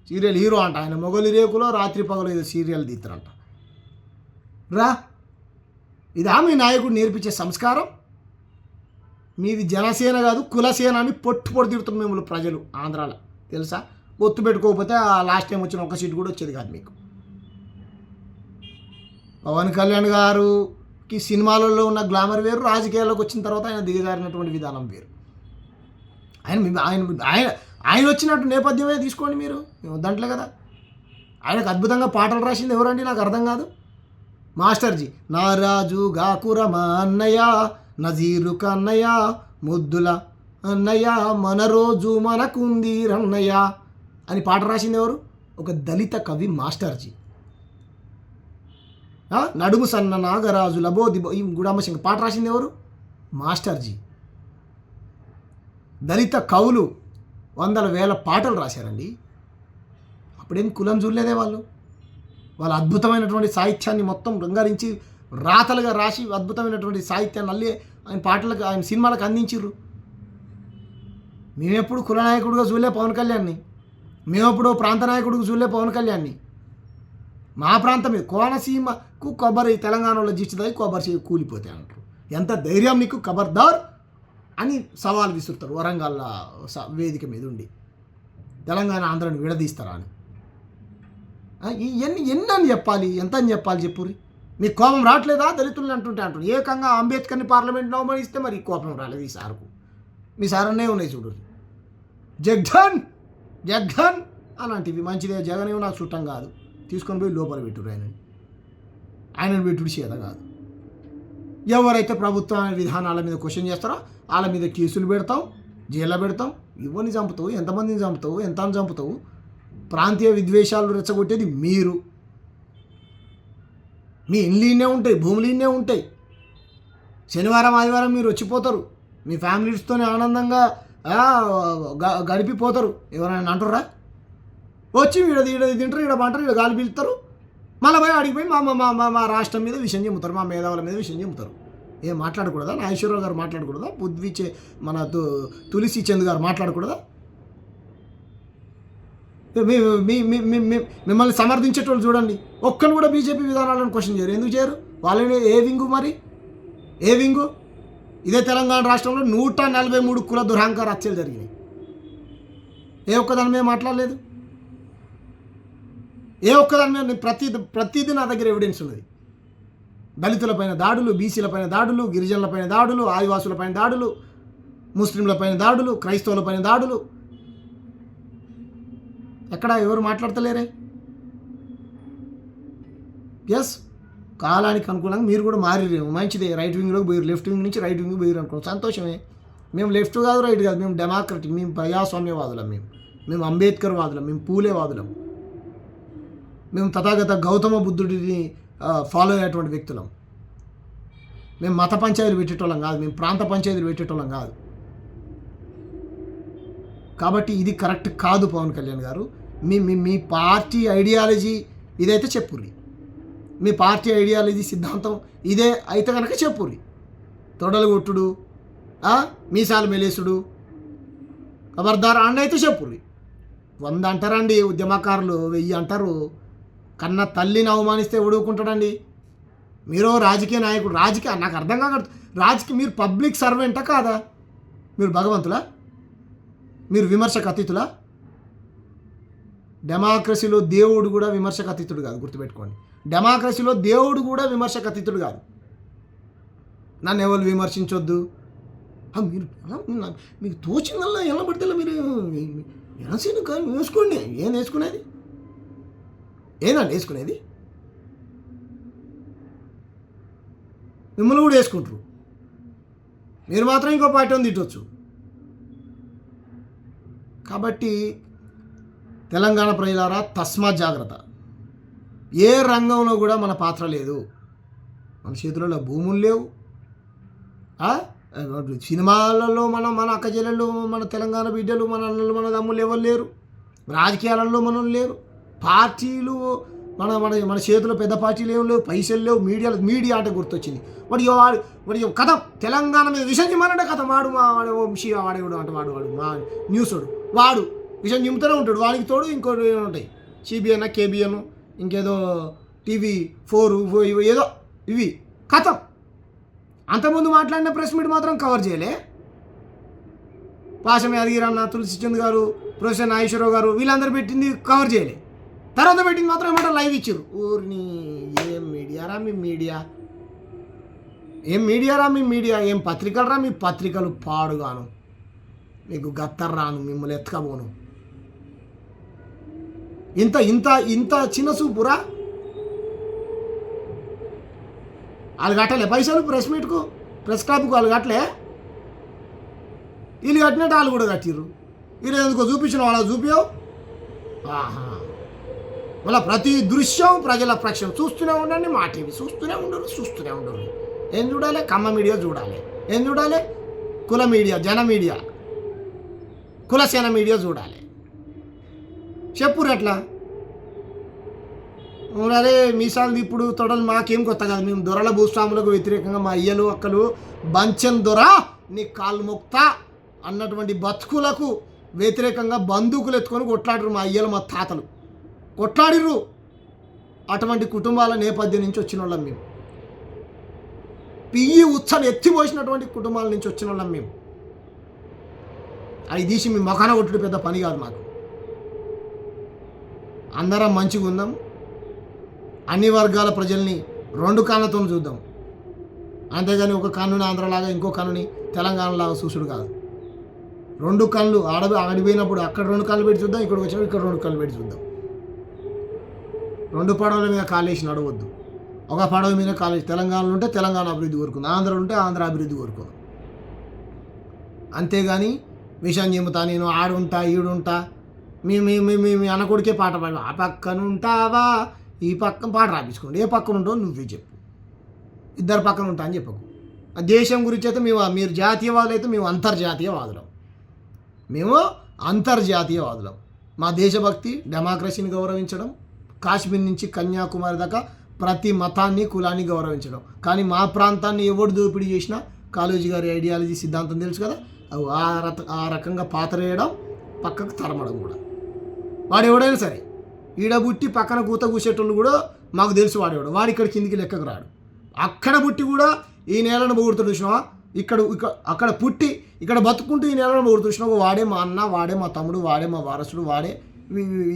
S1: సీరియల్ హీరో అంట. ఆయన మొగలి రేకులో రాత్రి పగలు ఏదో సీరియల్ తీస్తారంట. రా, ఇదా మీ నాయకుడు నేర్పించే సంస్కారం? మీది జనసేన కాదు, కులసేన అని పొట్టు తిడుతున్న మిమ్మల్ని ప్రజలు ఆంధ్రాలో, తెలుసా? ఒత్తు పెట్టుకోకపోతే ఆ లాస్ట్ టైం వచ్చిన ఒక్క సీటు కూడా వచ్చేది కాదు మీకు. పవన్ కళ్యాణ్ గారుకి సినిమాలలో ఉన్న గ్లామర్ వేరు, రాజకీయాల్లోకి వచ్చిన తర్వాత ఆయన దిగజారినటువంటి విధానం వేరు. ఆయన వచ్చినట్టు నేపథ్యమే తీసుకోండి మీరు, వద్దంటలే కదా. ఆయనకు అద్భుతంగా పాటలు రాసింది ఎవరండి, నాకు అర్థం కాదు. మాస్టర్జీ, నారాజు గాకురమా అన్నయ్య, నజీరు కన్నయ్య, ముద్దుల అన్నయ్య, మన రోజు మనకుంది రన్నయ్య అని పాట రాసింది ఎవరు? ఒక దళిత కవి మాస్టర్జీ. నడుము సన్న నాగరాజు లబోదిబో ఈ గుడామసింగ్ పాట రాసింది ఎవరు? మాస్టర్జీ. దళిత కవులు వందల వేల పాటలు రాశారండి. అప్పుడేం కులం చూడలేదే వాళ్ళు అద్భుతమైనటువంటి సాహిత్యాన్ని మొత్తం రంగరించి రాతలుగా రాసి అద్భుతమైనటువంటి సాహిత్యాన్ని అల్లి ఆయన పాటలకు, ఆయన సినిమాలకు అందించిర్రు. మేమెప్పుడు కుల నాయకుడిగా చూడలే పవన్ కళ్యాణ్ని, మేమెప్పుడు ప్రాంత నాయకుడిగా చూడలే పవన్ కళ్యాణ్ని. మా ప్రాంతం కోనసీమకు కొబ్బరి, తెలంగాణలో జిచ్చుదాయి కొబ్బరి కూలిపోతాయి అంటారు. ఎంత ధైర్యం నీకు, ఖబర్దార్ అని సవాల్ విసురుతారు వరంగల్ వేదిక మీద ఉండి. తెలంగాణ ఆంధ్రాని విడదీస్తారా అని. ఎన్నని చెప్పాలి, ఎంత అని చెప్పాలి చెప్పుర్రి. మీకు కోపం రావట్లేదా దళితుల్ని అంటారు. ఏకంగా అంబేద్కర్ని పార్లమెంట్ అవమానిస్తే మరి కోపం రాలేదు ఈ సార్కు. మీ సారన్నే ఉన్నాయి చూడు, జగన్ అలాంటివి. మంచిదే, జగన్ ఏమో నాకు చుట్టం కాదు, తీసుకొని పోయి లోపల పెట్టురు ఆయనను పెట్టుడు చేత కాదు. ఎవరైతే ప్రభుత్వ విధానాల మీద క్వశ్చన్ చేస్తారో వాళ్ళ మీద కేసులు పెడతాం, జైల్లో పెడతాం. ఇవన్నీ చంపుతావు, ఎంతమందిని చంపుతావు, ఎంత చంపుతావు. ప్రాంతీయ విద్వేషాలు రెచ్చగొట్టేది మీరు. మీ ఇండ్లీనే ఉంటాయి, భూములీనే ఉంటాయి. శనివారం ఆదివారం మీరు వచ్చిపోతారు, మీ ఫ్యామిలీస్తోనే ఆనందంగా గడిపిపోతారు. ఎవరైనా అంటారా? వచ్చి ఈడ తింటారు, ఈడ పంటారు, ఈడ గాలి పీలుతారు. మళ్ళీ పోయి అడిగిపోయి మా రాష్ట్రం మీద విషయం చెబుతారు, మా మేధావుల మీద విషయం చెబుతారు. ఏం మాట్లాడకూడదా? నాగేశ్వరరావు గారు మాట్లాడకూడదా? మన తులసి చంద్ గారు మాట్లాడకూడదా? మిమ్మల్ని సమర్థించేటోళ్ళు చూడండి, ఒక్కరు కూడా బీజేపీ విధానాలను క్వశ్చన్ చేయరు. ఎందుకు చేయరు? వాళ్ళని ఏ వింగు మరి, ఏ వింగు? ఇదే తెలంగాణ రాష్ట్రంలో 143 కుల దురహంకార హత్యలు జరిగినాయి. ఏ ఒక్కదాని మీద మాట్లాడలేదు. ఏ ఒక్కదాని మీద ప్రతిదీ నా దగ్గర ఎవిడెన్స్ ఉన్నది. దళితులపైన దాడులు, బీసీలపైన దాడులు, గిరిజనులపైన దాడులు, ఆదివాసులపైన దాడులు, ముస్లింలపైన దాడులు, క్రైస్తవులపైన దాడులు. ఎక్కడ ఎవరు మాట్లాడతలేరే? ఎస్, కాలానికి అనుకూలంగా మీరు కూడా మారిరేమో, మంచిదే. రైట్ వింగ్లోకి పోయారు, లెఫ్ట్ వింగ్ నుంచి రైట్ వింగ్ పోయారు అనుకో, సంతోషమే. మేము లెఫ్ట్ కాదు, రైట్ కాదు, మేము డెమోక్రటిక్, మేము ప్రజాస్వామ్యవాదులం, మేము అంబేద్కర్ వాదులం, మేము పూలేవాదులం, మేము తథాగత గౌతమ బుద్ధుడిని ఫాలో అయ్యేటువంటి వ్యక్తులం. మేము మత పంచాయతీలు పెట్టేటోళ్ళం కాదు, మేము ప్రాంత పంచాయతీలు పెట్టేటోళ్ళం కాదు. కాబట్టి ఇది కరెక్ట్ కాదు పవన్ కళ్యాణ్ గారు. మీ పార్టీ ఐడియాలజీ ఇదైతే చెప్పుర్రి, మీ పార్టీ ఐడియాలజీ సిద్ధాంతం ఇదే అయితే కనుక చెప్పుర్రి. తొడలు కొట్టుడు, మీసాలు మెలేసుడు, ఖబర్దార్ అండి అయితే చెప్పుర్రి. 100 అంటారండి ఉద్యమకారులు, 1000 అంటారు. కన్న తల్లిని అవమానిస్తే ఊడుకుంటాడండి. మీరు రాజకీయ నాయకుడు, నాకు అర్థం కాదు, మీరు పబ్లిక్ సర్వెంటా కాదా? మీరు భగవంతులా? మీరు విమర్శకు అతీతులా? డెమోక్రసీలో దేవుడు కూడా విమర్శకు అతీతుడు కాదు, గుర్తుపెట్టుకోండి. డెమోక్రసీలో దేవుడు కూడా విమర్శకు అతీతుడు కాదు. నన్ను ఎవరు విమర్శించొద్దు. మీరు మీకు తోచిందల్లా ఎలా పడితే మీరు ఎనసీను కానీ వేసుకోండి. ఏం వేసుకునేది? ఏదండి వేసుకునేది? మిమ్మల్ని కూడా వేసుకుంటారు. మీరు మాత్రం ఇంకో పార్టీ ఉంది తిట్టవచ్చు. కాబట్టి తెలంగాణ ప్రజలారా తస్మాత్ జాగ్రత్త. ఏ రంగంలో కూడా మన పాత్ర లేదు. మన చేతులలో భూములు లేవు. సినిమాలలో మన అక్క చెల్లెళ్ళు, మన తెలంగాణ బిడ్డలు, మన అన్నలు, మన తమ్ముళ్ళు ఎవరు లేరు. రాజకీయాలలో మనం లేరు. పార్టీలు మన చేతిలో పెద్ద పార్టీలు ఏం లేవు, పైసలు లేవు. మీడియా అంటే గుర్తొచ్చింది. వాడి కథ తెలంగాణ మీద విషయం చిమ్మాలంటే కథ వాడు వాడేవాడు అంటే వాడు మా న్యూస్ వాడు విషయం చిమ్ముతూనే ఉంటాడు. వాడికి తోడు ఇంకోటి ఉంటాయి, సిబిఎన్, కేబిఎన్, ఇంకేదో TV4 ఏదో ఇవి కథం. అంతకుముందు మాట్లాడిన ప్రెస్ మీట్ మాత్రం కవర్ చేయలే. పాషం యాదగిరన్న, తులసి చంద్ గారు, ప్రొఫెసర్ నాగేశ్వరరావు గారు వీళ్ళందరూ పెట్టింది కవర్ చేయలే. తర్వాత పెట్టింది మాత్రం ఏమంటే లైవ్ ఇచ్చారు. ఊరిని ఏం మీడియారా మీ మీడియా, ఏం పత్రికలరా మీ పత్రికలు, పాడుగాను మీకు గత్తర్రాను, మిమ్మల్ని ఎత్తుకపోను. ఇంత ఇంత ఇంత చిన్న చూపురా. వాళ్ళు కట్టలే పైసలు ప్రెస్ మీట్కు, ప్రెస్ క్లబ్కు వాళ్ళు కట్టలే. వీళ్ళు కట్టినట్టు వాళ్ళు కూడా కట్టిర్రు. వీళ్ళు ఎందుకో చూపించిన వాళ్ళ చూపించావు. మళ్ళీ ప్రతి దృశ్యం ప్రజల ప్రక్షణ చూస్తూనే ఉండండి. మా టీవీ చూస్తూనే ఉండరు. ఏం చూడాలి? కమ్మ మీడియా చూడాలి. ఏం చూడాలి? కుల మీడియా, జన మీడియా, కులసేన మీడియా చూడాలి. చెప్పురు ఎట్లా? అరే మీసాలు ఇప్పుడు తొడలు మాకేం కొత్త కాదు. మేము దొరల భూస్వాములకు వ్యతిరేకంగా మా అయ్యలు అక్కలు బంచెన్ దొర నీ కాళ్ళు మొక్తా అన్నటువంటి బతుకులకు వ్యతిరేకంగా బందూకులు ఎత్తుకొని కొట్లాడరు మా అయ్యలు, మా తాతలు కొట్లాడిర్రు. అటువంటి కుటుంబాల నేపథ్యం నుంచి వచ్చిన వాళ్ళం మేము. పియ్యి ఉచ్చలు ఎత్తిపోసినటువంటి కుటుంబాల నుంచి వచ్చిన వాళ్ళం మేము. అవి తీసి మీ మొఖాన కొట్టుడు పెద్ద పని కాదు మాకు. అందరం మంచిగా ఉందాం. అన్ని వర్గాల ప్రజల్ని 2 కళ్ళతో చూద్దాం. అంతేగాని ఒక కన్నుని ఆంధ్రలాగా ఇంకో కన్నుని తెలంగాణలాగా చూసుడు కాదు. 2 కళ్ళు ఆడిపోయినప్పుడు అక్కడ 2 కళ్ళు పెట్టి చూద్దాం, ఇక్కడికి వచ్చినప్పుడు ఇక్కడ 2 కళ్ళు పెట్టి చూద్దాం. 2 పడవల మీద కాలేసి నడవద్దు. ఒక పడవ మీద కాలేసి తెలంగాణలో ఉంటే తెలంగాణ అభివృద్ధి కోరుకుందాం, ఆంధ్రలో ఉంటే ఆంధ్ర అభివృద్ధి కోరుకుందాం. అంతేగాని విషయం చెబుతా, నేను ఆడుంటా ఈడుంటా, మీ అన్నకొడికే పాట పాడు, ఆ పక్కన ఉంటావా ఈ పక్కన పాట రాపించుకోండి. ఏ పక్కన ఉంటావు నువ్వే చెప్పు. 2 పక్కన ఉంటా అని చెప్పకు. ఆ దేశం గురించి అయితే మీరు జాతీయవాదులు అయితే మేము అంతర్జాతీయవాదులం. మా దేశభక్తి డెమోక్రసీని గౌరవించడం, కాశ్మీర్ నుంచి కన్యాకుమారి దాకా ప్రతి మతాన్ని కులాన్ని గౌరవించడం. కానీ మా ప్రాంతాన్ని ఎవడు దోపిడీ చేసినా కాళోజీ గారి ఐడియాలజీ సిద్ధాంతం తెలుసు కదా, ఆ రకంగా పాతరేయడం, పక్కకు తరమడం కూడా. వాడు ఎవడైనా సరే ఈడ బుట్టి పక్కన కూత కూసేటోళ్ళు కూడా మాకు తెలుసు. వాడు ఇక్కడ కిందికి లెక్కకు రాడు. అక్కడ పుట్టి కూడా ఈ నేలను పొగుడుతూ చూసినావా, అక్కడ పుట్టి ఇక్కడ బతుకుంటూ ఈ నేలను పొగుడుతూ చూసినావా, వాడే మా అన్న, వాడే మా తమ్ముడు, వాడే మా వారసుడు, వాడే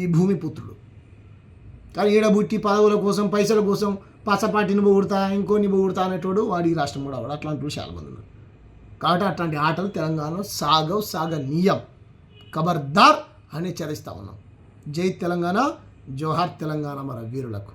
S1: ఈ భూమి పుత్రుడు. కానీ ఈడబుట్టి పదవుల కోసం పైసల కోసం పచ్చపాటిని పొగుడతా ఇంకోని పొగుడతా అనేటోడు వాడి రాష్ట్రం కూడా వాడు అట్లాంటి వాళ్ళు చాలామంది ఉన్నారు. కాబట్టి అట్లాంటి ఆటలు తెలంగాణలో సాగనీయం, ఖబర్దార్ అని హెచ్చరిస్తూ ఉన్నాం. జై తెలంగాణ, జోహార్ తెలంగాణ మన వీరులకు.